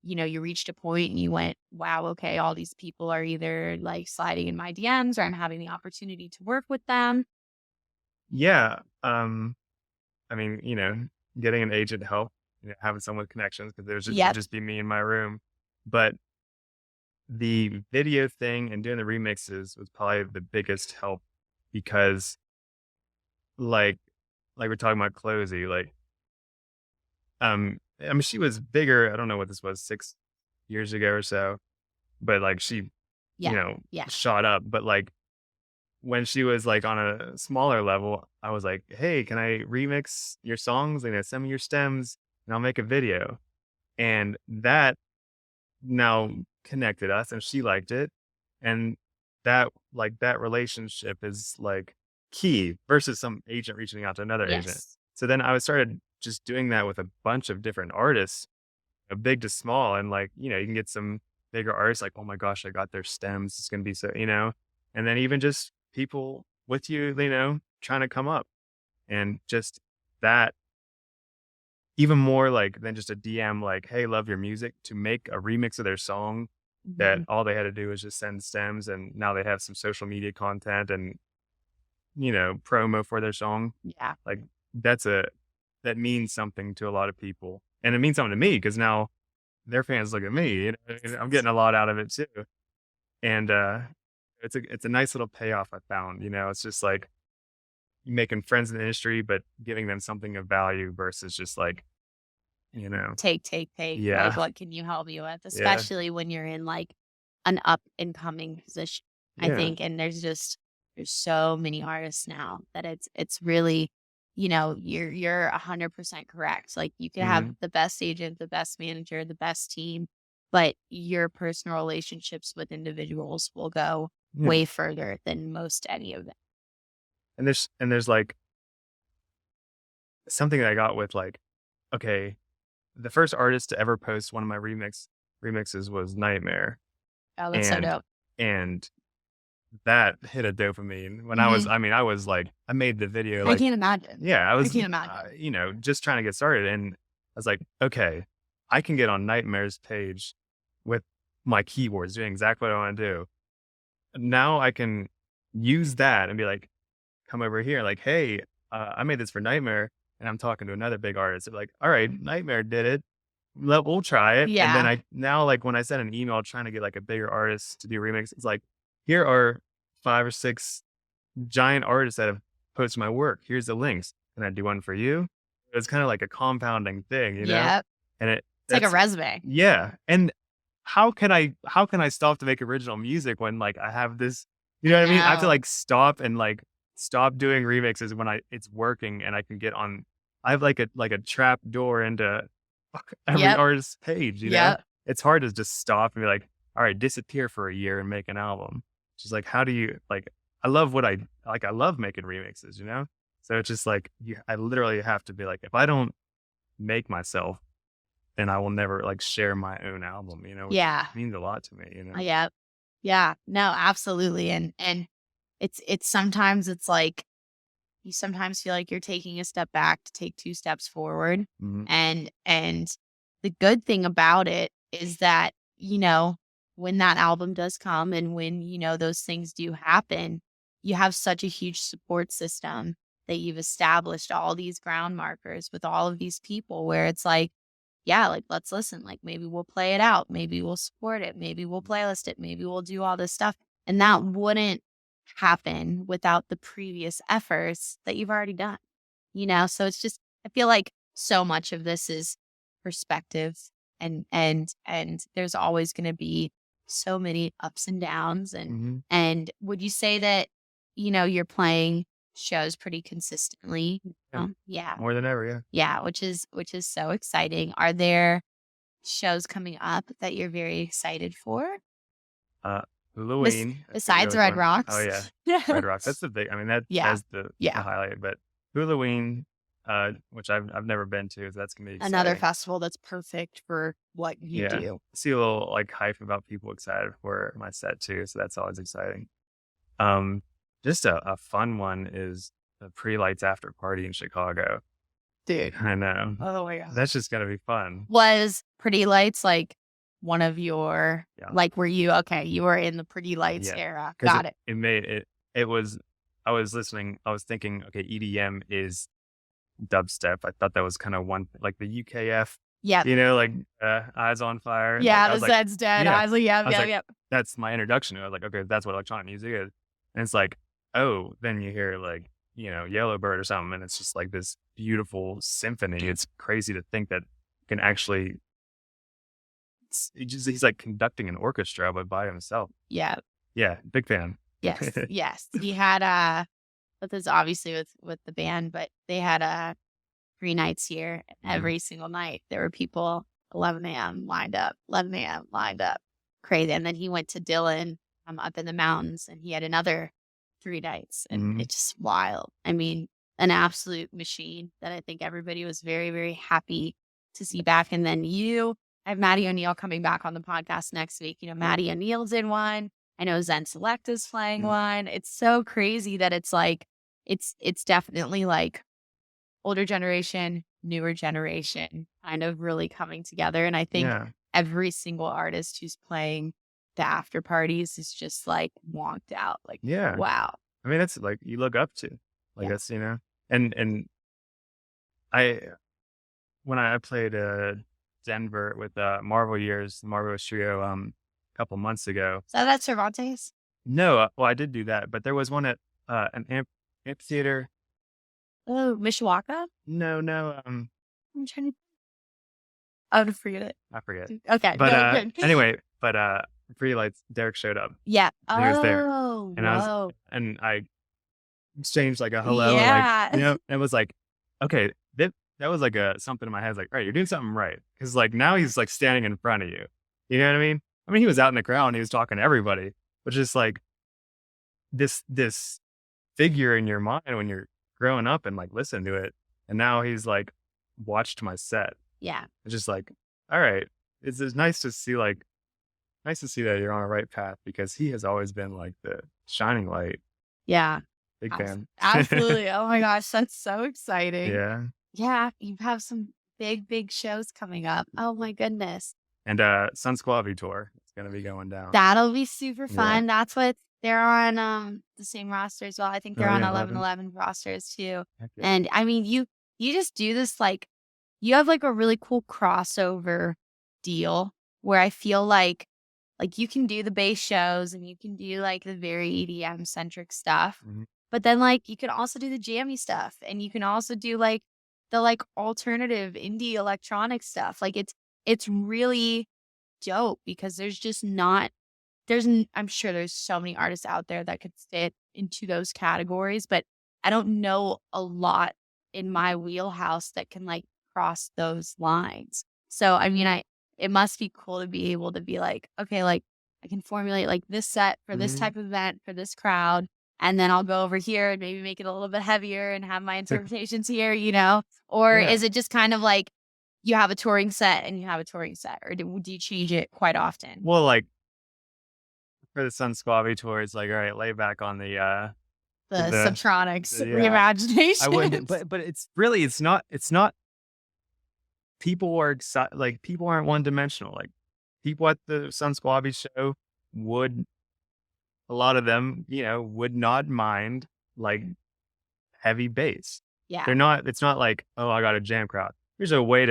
you reached a point and you went, wow, okay, all these people are either like sliding in my DMs or I'm having the opportunity to work with them? Yeah. I mean, getting an agent help, having someone with connections because there's just be me in my room. But the video thing and doing the remixes was probably the biggest help because like we're talking about Closey, like, I mean, she was bigger. I don't know what this was, 6 years ago or so, but like she, shot up. But like when she was like on a smaller level, I was like, hey, can I remix your songs? Send me your stems and I'll make a video. And that now connected us and she liked it. And that relationship is like key versus some agent reaching out to another agent. So then I started just doing that with a bunch of different artists, big to small. And like, you can get some bigger artists like, oh my gosh, I got their stems. It's going to be so, and then even just people with you, trying to come up and just that even more like than just a DM, like, hey, love your music, to make a remix of their song that all they had to do was just send stems. And now they have some social media content and, promo for their song. Yeah. Like that means something to a lot of people. And it means something to me because now their fans look at me. I'm getting a lot out of it too. And it's a nice little payoff I found. It's just like making friends in the industry, but giving them something of value versus just like, take. Yeah. Like, what can you help me with? Especially when you're in like an up and coming position, I think. And there's so many artists now that it's really, you're 100% correct. Like you can have the best agent, the best manager, the best team, but your personal relationships with individuals will go way further than most any of them. And there's like something that I got with like, okay, the first artist to ever post one of my remixes was Nightmare. Oh, that's so dope. And that hit a dopamine when I was like, I made the video. Like, I can't imagine. Yeah, I can't imagine. Just trying to get started. And I was like, okay, I can get on Nightmare's page with my keyboards doing exactly what I want to do. Now I can use that and be like, come over here. Like, hey, I made this for Nightmare. And I'm talking to another big artist. They're like, all right, Nightmare did it. We'll try it. Yeah. And then like when I send an email trying to get like a bigger artist to do remix, it's like, here are 5 or 6 giant artists that have posted my work. Here's the links. Can I do one for you? It's kind of like a compounding thing, you know? Yep. And It's like a that's resume. yeah. And how can I stop to make original music when like I have this, you know what I mean? I have to No. like stop doing remixes when it's working and I can get on. I have like a trap door into every Yep. artist's page, you know? Yep. It's hard to just stop and be like, all right, disappear for a year and make an album. Just like, how do you like, I love what I like. I love making remixes, you know? So it's just like, I literally have to be like, if I don't make myself, then I will never like share my own album, you know, which Yeah. means a lot to me, you know? Yep. Yeah. No, absolutely. And it's sometimes it's like you sometimes feel like you're taking a step back to take two steps forward. Mhm. And the good thing about it is that, when that album does come and when, those things do happen, you have such a huge support system that you've established all these ground markers with all of these people where it's like, yeah, like let's listen. Like maybe we'll play it out. Maybe we'll support it. Maybe we'll playlist it. Maybe we'll do all this stuff. And that wouldn't happen without the previous efforts that you've already done, So it's just, I feel like so much of this is perspective and there's always going to be so many ups and downs. Mhm. And would you say that, you're playing shows pretty consistently? Yeah. Yeah. More than ever, yeah. Yeah. Which is so exciting. Are there shows coming up that you're very excited for? Uh, Halloween. That's a Besides really Red fun. Rocks? Oh yeah, Red Rocks. That's the big. I mean, Yeah. that's the Yeah. highlight. But Halloween, which I've never been to, so that's gonna be exciting. Another festival that's perfect for what you Yeah. do. See a little like hype about people excited for my set too, so that's always exciting. Just a fun one is the Pre-Lights After Party in Chicago. Dude. I know. Oh my God. That's just gonna be fun. Was Pretty Lights like one of your, Yeah. like, you were in the Pretty Lights Yeah. era. 'Cause Got it. It made it. It was. I was listening. I was thinking, okay, EDM is dubstep. I thought that was kind of one like the UKF. Yep. Like Eyes on Fire. Yeah, Like, I the was like, Zed's dead. yeah. I was like, I was like, yep. that's my introduction. I was like, okay, that's what electronic music is. And it's like, oh, then you hear like, Yellowbird or something, and it's just like this beautiful symphony. It's crazy to think that you can actually. He's like conducting an orchestra, but by himself. Yeah. Yeah, big fan. Yes. Yes. He had but this obviously with the band, but they had 3 nights here. And every single night there were people 11 a.m. lined up, 11 a.m. lined up. Crazy. And then he went to Dillon up in the mountains and he had another 3 nights. And it's just wild. I mean, an absolute machine that I think everybody was very, very happy to see back. And then I have Maddie O'Neill coming back on the podcast next week. Maddie O'Neill's in one. I know Zen Select is playing one. It's so crazy that it's like, it's definitely like older generation, newer generation kind of really coming together. And I think every single artist who's playing the after parties is just like wonked out. Like, wow. I mean, that's like you look up to, like that's, and when I played Denver with Marvel Trio a couple months ago. So that's Cervantes? No, well, I did do that, but there was one at an amphitheater. Oh, Mishawaka? No. I'm trying to. Oh, forget it. I forget. Okay, but anyway, Pretty Lights, Derek showed up. Yeah, he was there, and I exchanged like a hello, yeah, and it was like, okay, that was like something in my head. I was like, all right, you're doing something right, because like now he's like standing in front of you. You know what I mean? I mean, he was out in the crowd and he was talking to everybody, but just like this figure in your mind when you're growing up and like listen to it, and now he's like watched my set. Yeah, it's just like, all right, it's nice to see that you're on a right path, because he has always been like the shining light. Yeah, big fan. Absolutely. Oh my gosh, that's so exciting. Yeah, you have some big shows coming up. Oh my goodness. And Sun Squavi tour, it's gonna be going down. That'll be super fun. Yeah. That's what they're on the same roster as well. I think they're on 11 rosters too. And I mean, you just do this, like, you have like a really cool crossover deal where I feel like you can do the bass shows and you can do like the very EDM centric stuff, but then like you can also do the jammy stuff, and you can also do like the like alternative indie electronic stuff. Like it's really dope because there's just not I'm sure there's so many artists out there that could fit into those categories, but I don't know a lot in my wheelhouse that can like cross those lines. So, I mean, it must be cool to be able to be like, okay, like I can formulate like this set for this type of event for this crowd. And then I'll go over here and maybe make it a little bit heavier and have my interpretations here, you know? Or Yeah. is it just kind of like you have a touring set and you have a touring set? Or do you change it quite often? Well, like for the Sun Squabby tour, it's like, all right, lay back on the Subtronics yeah. reimagination. I wouldn't, but it's really, it's not, people are like, people aren't one dimensional. Like people at the Sun Squabby show a lot of them, you know, would not mind like heavy bass. Yeah. It's not like, oh, I got a jam crowd. There's a way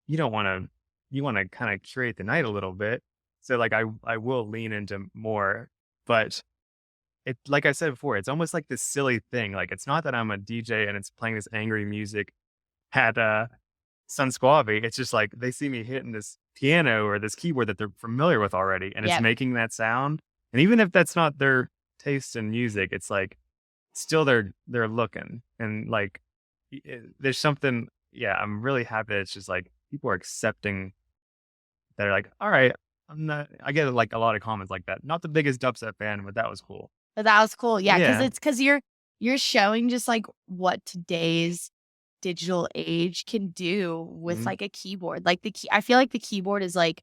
you want to kind of curate the night a little bit. So like I will lean into more, but like I said before, it's almost like this silly thing. Like it's not that I'm a DJ and it's playing this angry music at Sun Squabby. It's just like they see me hitting this piano or this keyboard that they're familiar with already, and it's making that sound. And even if that's not their taste in music, it's like still they're looking, and like there's something. Yeah, I'm really happy that it's just like people are accepting. They're like, all right, I get like a lot of comments like that. Not the biggest dubstep fan, but that was cool. But that was cool. Yeah, Yeah. because you're showing just like what today's digital age can do with like a keyboard. Like I feel like the keyboard is like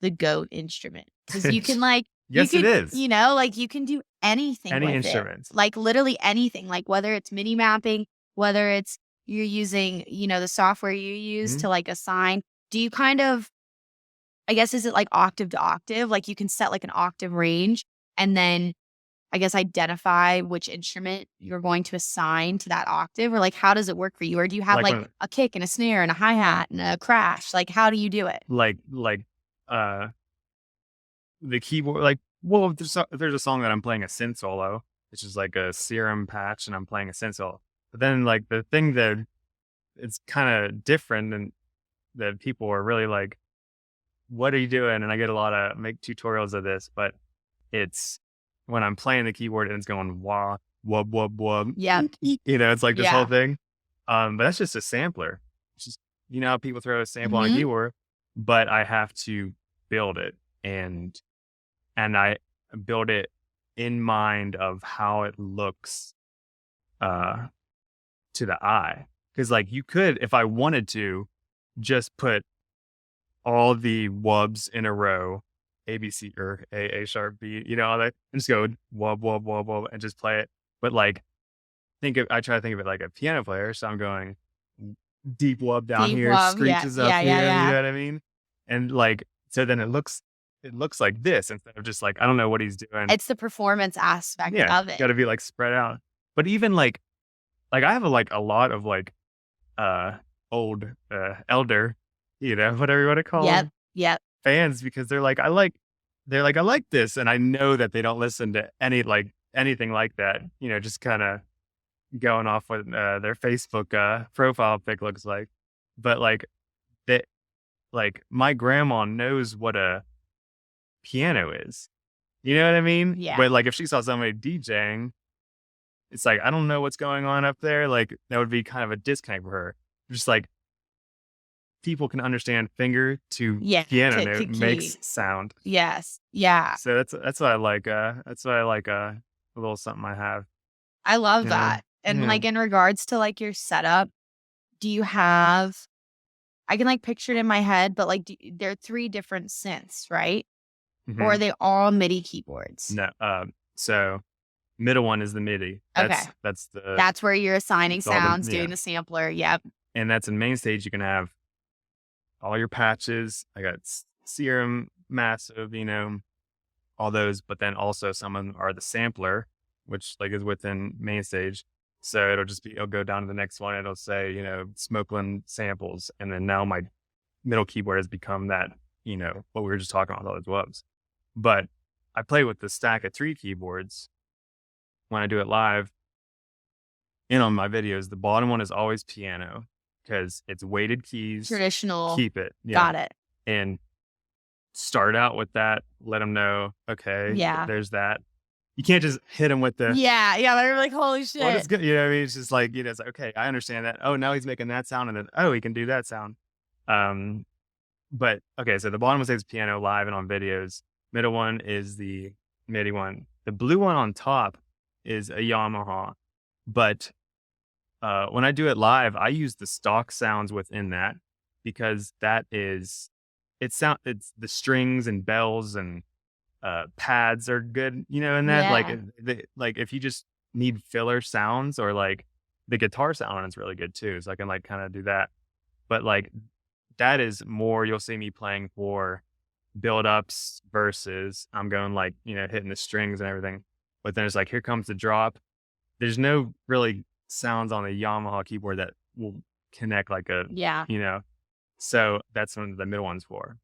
the GOAT instrument because you can like Yes, it is. You know, like you can do anything Any with instrument. it. Like literally anything. Like whether it's MIDI mapping, whether it's you're using, you know, the software you use to like assign. Do you kind of, I guess, is it like octave to octave? Like you can set like an octave range and then I guess identify which instrument you're going to assign to that octave, or like how does it work for you? Or do you have like a kick and a snare and a hi-hat and a crash? Like how do you do it? Like the keyboard, like, well, there's a song that I'm playing a synth solo, which is like a serum patch, and I'm playing a synth solo. But then like the thing that it's kind of different and that people are really like, what are you doing? And I get a lot of make tutorials of this, but it's when I'm playing the keyboard and it's going wah, wub, wub, wub. Yeah. You know, it's like this whole thing. But that's just a sampler. It's just, you know, how people throw a sample on a keyboard, but I have to build it and I build it in mind of how it looks to the eye. Because like you could, if I wanted to, just put all the wubs in a row, A, B, C, or A sharp, B, you know, all that, and just go wub, wub, wub, wub, and just play it. But like, I try to think of it like a piano player. So I'm going deep wub down here, screeches up here, you know what I mean? And like, so then it looks like this instead of just like, I don't know what he's doing. It's the performance aspect of it. Got to be like spread out. But even like I have a lot of like old elder, you know, whatever you want to call them. Yep. Fans, because they're like, I like this, and I know that they don't listen to anything like that. You know, just kind of going off what their Facebook profile pic looks like. But like that, like my grandma knows what a piano is. You know what I mean? Yeah. But like if she saw somebody DJing, it's like, I don't know what's going on up there. Like that would be kind of a disconnect for her. Just like people can understand finger to piano note makes sound. Yes. Yeah. So that's what I like. That's why I like a little something I have. I love that. And like in regards to like your setup, do you have, I can like picture it in my head, but like there are 3 different synths, right? Mm-hmm. Or are they all MIDI keyboards? No. So middle one is the MIDI. That's where you're assigning sounds, doing the sampler. Yep. And that's in main stage. You can have all your patches. I got serum, massive, you know, all those, but then also some of them are the sampler, which like is within main stage. So it'll go down to the next one. It'll say, you know, Smokeland samples. And then now my middle keyboard has become that, you know, what we were just talking about, all those wubs. But I play with the stack of 3 keyboards when I do it live. and on my videos, the bottom one is always piano because it's weighted keys. Traditional. Keep it. Yeah. Got it. And start out with that. Let them know, okay, Yeah. there's that. You can't just hit them with the. Yeah. They're like, holy shit. Well, it's good. You know what I mean? It's just like, it's like, okay, I understand that. Oh, now he's making that sound. And then, oh, he can do that sound. But okay, so the bottom one says piano live and on videos. Middle one is the MIDI one. The blue one on top is a Yamaha. But when I do it live, I use the stock sounds within that because that is, it's the strings and bells and pads are good, and that like if you just need filler sounds, or like the guitar sound is really good too. So I can like kind of do that. But like that is more, you'll see me playing for build ups versus I'm going like, hitting the strings and everything. But then it's like, here comes the drop. There's no really sounds on the Yamaha keyboard that will connect like a, so that's one of the middle ones for.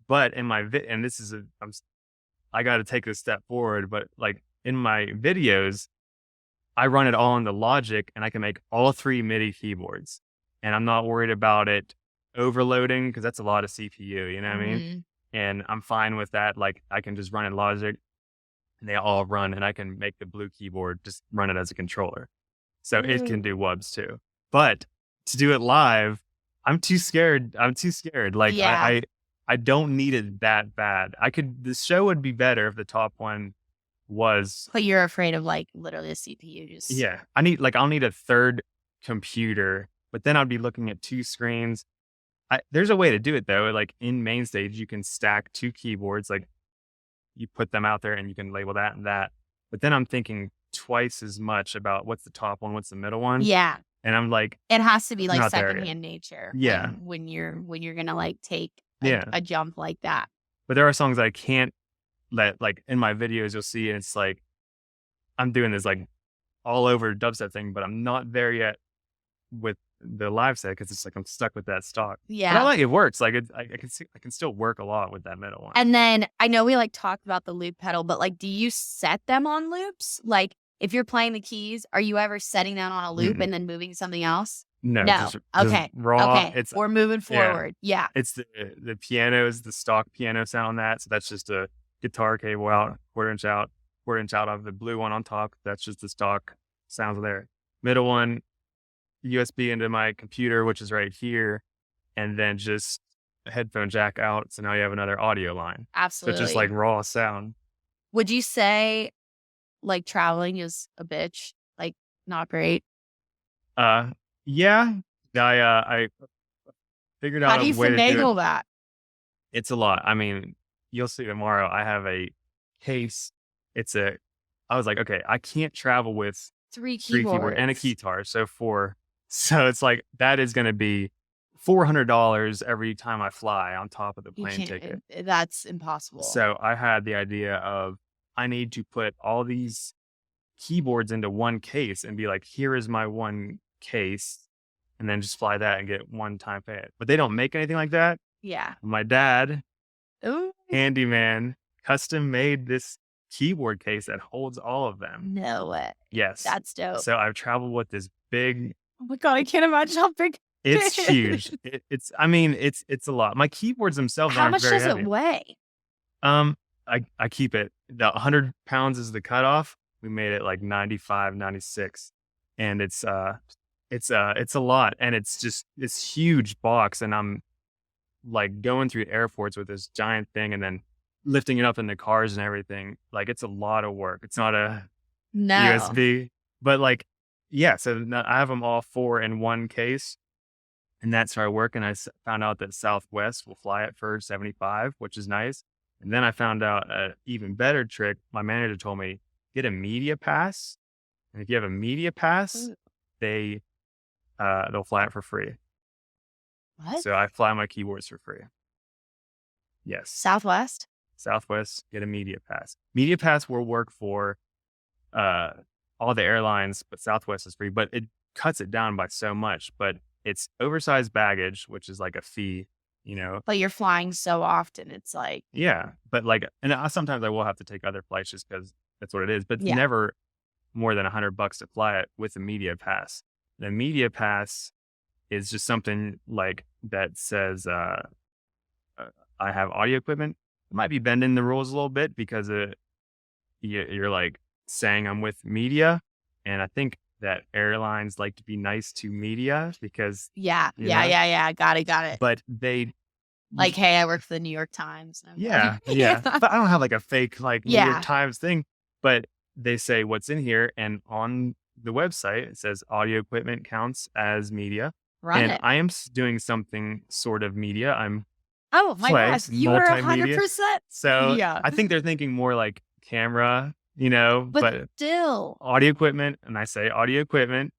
But in my, and this is I got to take this step forward, but like in my videos, I run it all into Logic and I can make all 3 MIDI keyboards and I'm not worried about it overloading because that's a lot of CPU, you know what I mean? And I'm fine with that. Like I can just run in Logic and they all run and I can make the blue keyboard, just run it as a controller. So it can do wubs too. But to do it live, I'm too scared. Like I don't need it that bad. The show would be better if the top one was. But you're afraid of like literally the CPU just. Yeah. I'll need a third computer, but then I'd be looking at 2 screens. There's a way to do it though. Like in main stage, you can stack 2 keyboards. Like you put them out there and you can label that and that. But then I'm thinking twice as much about what's the top one, what's the middle one. Yeah. And I'm like, it has to be like secondhand nature. Yeah. When you're gonna like take a jump like that. But there are songs I can't let, like in my videos, you'll see, and it's like, I'm doing this like all over dubstep thing, but I'm not there yet with the live set because it's like I'm stuck with that stock. Yeah. But I like it works. Like I can still work a lot with that middle one. And then I know we like talked about the loop pedal, but like, do you set them on loops? Like if you're playing the keys, are you ever setting that on a loop and then moving something else? No. Just raw. Okay. We're moving forward. Yeah. It's the piano is the stock piano sound on that. So that's just a guitar cable out, quarter inch out of the blue one on top. That's just the stock sounds there. Middle one, USB into my computer, which is right here, and then just a headphone jack out. So now you have another audio line. Absolutely. So it's just like raw sound. Would you say like traveling is a bitch? Like not great? Yeah. I figured out how do you finagle that? It's a lot. I mean, you'll see tomorrow. I have a case. I was like, okay, I can't travel with 3 keyboards and a keytar. So it's like, that is going to be $400 every time I fly on top of the plane ticket. That's impossible. So I had the idea of, I need to put all these keyboards into one case and be like, here is my one case, and then just fly that and get one time pay. But they don't make anything like that. Yeah. My dad, Ooh. handyman, custom made this keyboard case that holds all of them. No way. Yes. That's dope. So I've traveled with this big. Oh my God, I can't imagine how big. It's huge. It's a lot. My keyboards themselves aren't very heavy. How much does it weigh? I keep it. The 100 pounds is the cutoff. We made it like 95, 96. And it's a lot. And it's just this huge box. And I'm like going through airports with this giant thing and then lifting it up in the cars and everything. Like it's a lot of work. It's not a USB, but like, yeah. So I have them all 4 in one case. And that started working. I found out that Southwest will fly it for $75, which is nice. And then I found out an even better trick. My manager told me, get a media pass. And if you have a media pass, they'll fly it for free. What? So I fly my keyboards for free. Yes. Southwest, get a media pass. Media pass will work for all the airlines, but Southwest is free. But it cuts it down by so much. But it's oversized baggage, which is like a fee, But you're flying so often, it's like. Yeah, but like, and sometimes I will have to take other flights just because that's what it is. But never more than $100 to fly it with a media pass. The media pass is just something like that says I have audio equipment. It might be bending the rules a little bit because you're like saying I'm with media, and I think that airlines like to be nice to media because Yeah. Got it. But they like, hey, I work for the New York Times. Yeah. But I don't have like a fake like New Yeah. York Times thing. But they say what's in here, and on the website it says audio equipment counts as media. Run and it. I am doing something sort of media. I'm Oh my play gosh, you were multimedia. 100%. So Yeah. I think they're thinking more like camera, you know, But still, audio equipment, and I say audio equipment,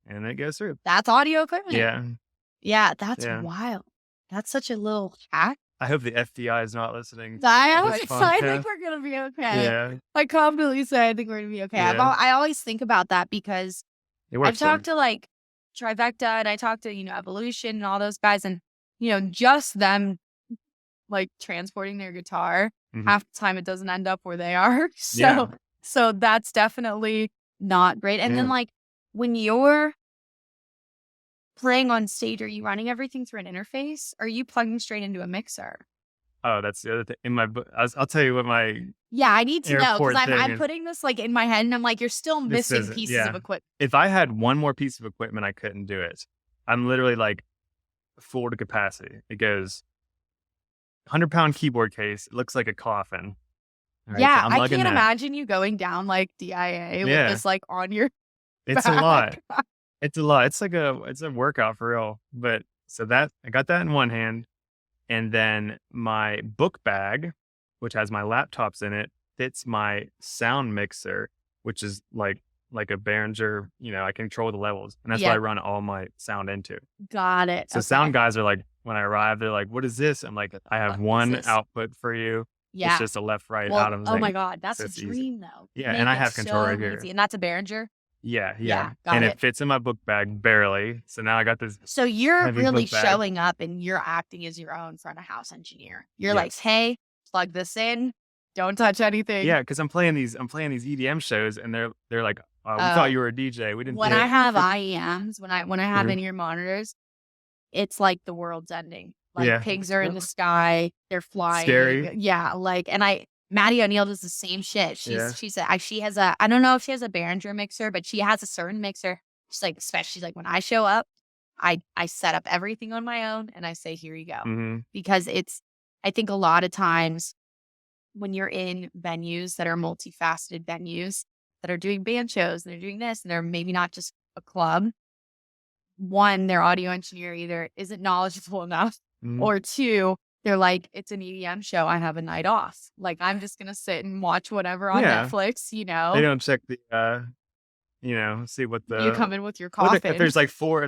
and it goes through. that's audio equipment. Yeah. Yeah, that's Yeah. wild. That's such a little hack. I hope the FBI is not listening. I this think podcast. we're gonna be okay. Yeah. I confidently say I think we're gonna be okay. Yeah. I always think about that because It works. I've talked to like Trifecta, and I talked to, Evolution and all those guys, and just them like transporting their guitar. Mhm. Half the time it doesn't end up where they are. Yeah. So that's definitely not great. And then Yeah. like when you're playing on stage, are you running everything through an interface? Or are you plugging straight into a mixer? Oh, that's the other thing. In my book, I'll tell you what my Yeah, I need to know Airport because thing I'm is- putting this like in my head, and I'm like, you're still This missing isn't- pieces yeah. of equipment. if I had one more piece of equipment, I couldn't do it. I'm literally like full to capacity. It goes 100-pound keyboard case. It looks like a coffin. Right? Yeah, So I'm I lugging can't that. imagine you going down like DIA with Yeah. this like on your It's a lot. back. It's a lot. It's a workout for real. But so that I got that in one hand, and then my book bag, which has my laptops in it, fits my sound mixer, which is like a Behringer. I control the levels, and that's what Yeah. I run all my sound into. Got it. So Okay. sound guys are like, when I arrive, they're like, "What is this?" I'm like, "I have What is one this? output for you. Yeah. It's just a left, right, Well, out of oh my thing." God, that's So a it's easy. dream though. Yeah, Make and I it have control so right here. easy. And that's a Behringer. Yeah. got And it. it fits in my book bag barely. So now I got this. So you're heavy really book bag. showing up and you're acting as your own front of house engineer. You're like, Yes. hey, plug this in. Don't touch anything. Yeah, because I'm playing these EDM shows, and they're like, we Oh. thought you were a DJ. We didn't. When think- I have IEMs, when I have Mhm. in-ear monitors, it's like the world's ending. Like Yeah. pigs are in the sky, they're flying. Scary. Yeah, like, and Maddie O'Neill does the same shit. She has a, I don't know if she has a Behringer mixer, but she has a certain mixer. She's like, especially like when I show up, I set up everything on my own and I say, here you go. Mhm. Because I think a lot of times when you're in venues that are multifaceted venues that are doing band shows and they're doing this and they're maybe not just a club, one, their audio engineer either isn't knowledgeable enough, Mhm. or two, they're like, it's an EDM show. I have a night off. Like, I'm just going to sit and watch whatever on Yeah. Netflix, They don't check the, see what the. You come in with your Well, coffin. if there's four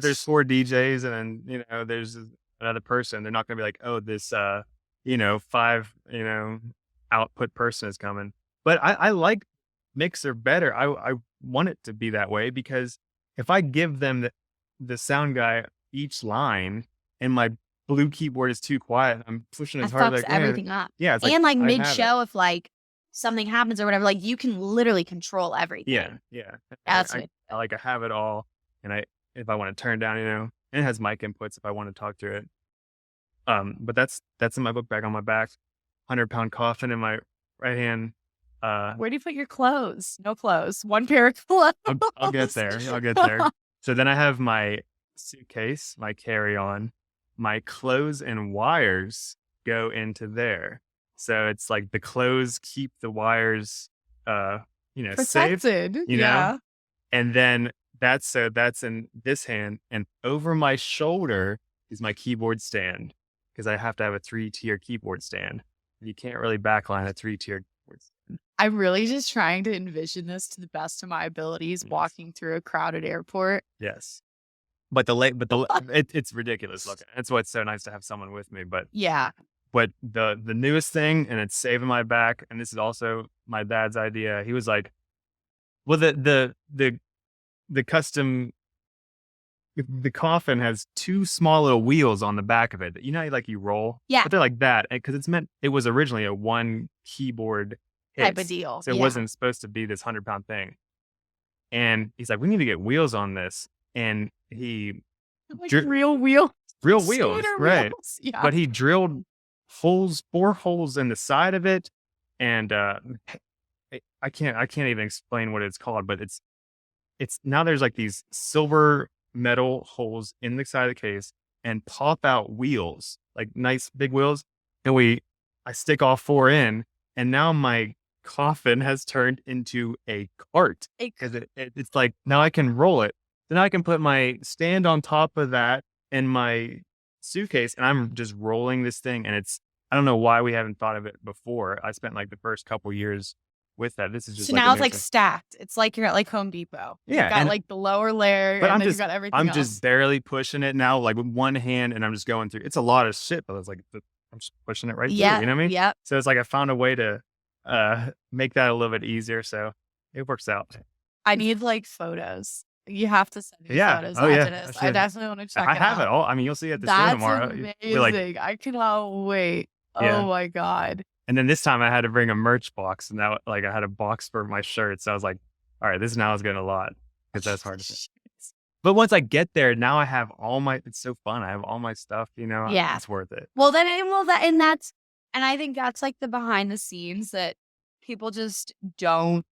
DJs and then there's another person, they're not gonna be like, oh, this 5 output person is coming. But I like mixer better. I want it to be that way because if I give them the sound guy each line and my blue keyboard is too quiet, I'm pushing as that hard as fucks I can. everything up. Yeah, it's And like I have it. mid-show, if like something happens or whatever, like you can literally control everything. Yeah. That's I have it all, and if I want to turn down, and it has mic inputs if I want to talk through it. But that's in my book bag on my back, 100-pound coffin in my right hand. Where do you put your clothes? No clothes. One pair of clothes. I'll get there. So then I have my suitcase, my carry-on, my clothes and wires go into there. So it's like the clothes keep the wires, safe. Protected. Yeah. And then that's in this hand, and over my shoulder is my keyboard stand because I have to have a 3-tier keyboard stand. You can't really backline a 3-tier keyboard stand. I'm really just trying to envision this to the best of my abilities, Yes. walking through a crowded airport. Yes. But it's ridiculous looking. That's why it's so nice to have someone with me. But Yeah. the newest thing, and it's saving my back, and this is also my dad's idea. He was like, well, the custom, the coffin has 2 small little wheels on the back of it. Like you roll? Yeah. But they're like that because it was originally a 1 keyboard hit. Type of deal. So it Yeah. wasn't supposed to be this 100-pound thing. And he's like, we need to get wheels on this. And he Like dri- real wheel. real wheels, Scooter right? wheels. Yeah. But he drilled holes, 4 holes in the side of it. And I can't even explain what it's called, but it's now there's like these silver metal holes in the side of the case and pop out wheels, like nice big wheels. And I stick all 4 in, and now my coffin has turned into a cart because it's like now I can roll it. Then I can put my stand on top of that and my suitcase, and I'm just rolling this thing. And I don't know why we haven't thought of it before. I spent like the first couple years with that. This is just so now it's like stacked. It's like you're at like Home Depot. Yeah, You've got and- like the lower layer, But and then you've got everything I'm else. just barely pushing it now, like with one hand, and I'm just going through. It's a lot of shit, but it's like I'm just pushing it right through. You know what I mean? Yep. So it's like I found a way to make that a little bit easier. So it works out. I need like photos. You have to send me Yeah. photos Oh, yeah. after this. I definitely want to check I it have out. it all. I mean, you'll see it at the show That's tomorrow. amazing. We're like, I cannot wait. Yeah. Oh my God. and then this time I had to bring a merch box, and now like I had a box for my shirts. So I was like, all right, this now is getting a lot because that's hard to fit. But once I get there, now I have it's so fun. I have all my stuff, Yeah. It's worth it. And I think that's like the behind the scenes that people just don't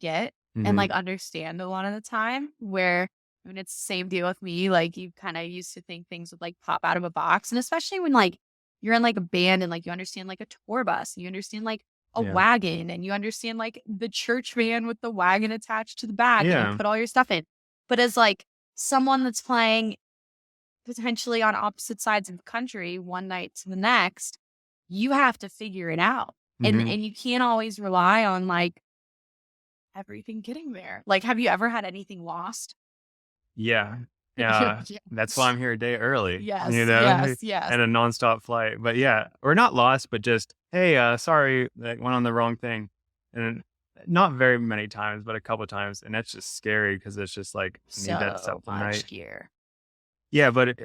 get and Mhm. like understand a lot of the time, where I mean, it's the same deal with me. Like you kind of used to think things would like pop out of a box. And especially when like you're in like a band and like you understand like a tour bus, and you understand like a Yeah. wagon, and you understand like the church van with the wagon attached to the back, and Yeah. you put all your stuff in. But as like someone that's playing potentially on opposite sides of the country one night to the next, you have to figure it out. Mhm. And you can't always rely on like everything getting there. Like, have you ever had anything lost? Yeah. Yeah. That's why I'm here a day early. Yes, yes. And a nonstop flight. But yeah, or not lost, but just, hey, sorry, that went on the wrong thing. And not very many times, but a couple of times. And that's just scary because it's just like, I need that stuff So much tonight. gear. Yeah, but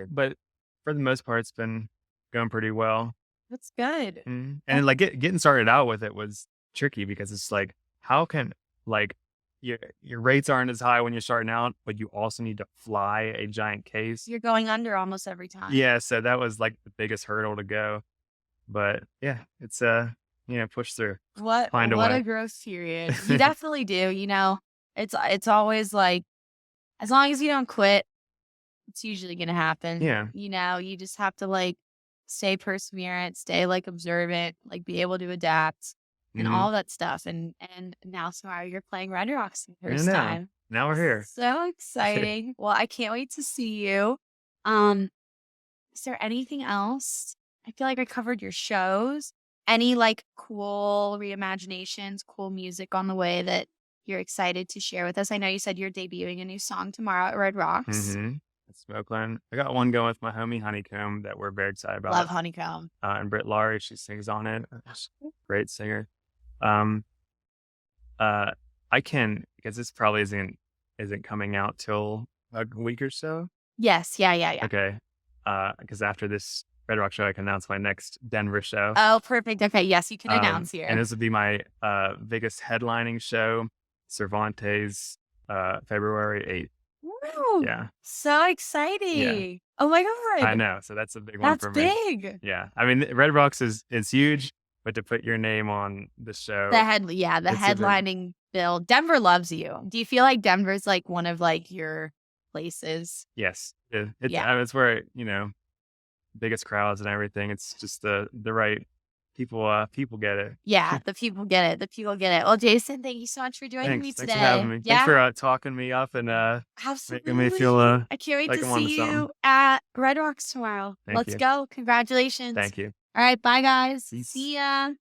for the most part, it's been going pretty well. That's good. And like getting started out with it was tricky because it's like, how can like your rates aren't as high when you're starting out, but you also need to fly a giant case. You're going under almost every time. Yeah, so that was like the biggest hurdle to go. But yeah, it's push through. Find a What way. a growth period. You definitely do. It's always like, as long as you don't quit, it's usually gonna happen. Yeah. You just have to like stay perseverant, stay like observant, like be able to adapt and Mhm. all that stuff. And now tomorrow you're playing Red Rocks for the I first know. time. Now we're here. So exciting. Well, I can't wait to see you. Is there anything else? I feel like I covered your shows. Any like cool reimaginations, cool music on the way that you're excited to share with us? I know you said you're debuting a new song tomorrow at Red Rocks. Mm-hmm. Smokeland. I got one going with my homie Honeycomb that we're very excited about. Love Honeycomb. And Britt Laurie, she sings on it. Great singer. I can, because this probably isn't coming out till a week or so. Yes. Yeah. Okay. Because after this Red Rock show, I can announce my next Denver show. Oh, perfect. Okay. Yes, you can announce here. And this would be my biggest headlining show, Cervantes, February 8th. Wow. Yeah. So exciting. Oh my God. I know. So that's a big one That's for me. big. Yeah. I mean, Red Rocks is huge, but to put your name on the show. The it's headlining bill. Denver loves you. Do you feel like Denver's like one of like your places? Yes. It's Yeah. It's where, biggest crowds and everything. It's just the right people get it. Yeah, the people get it. The people get it. Well, Jason, thank you so much for joining me today. Thanks for having me. Yeah, Thanks for talking me up and absolutely. making me feel I can't wait like to I'm onto see you something. at Red Rocks tomorrow. Thank Let's you. go. Congratulations. Thank you. All right, bye guys. Peace. See ya.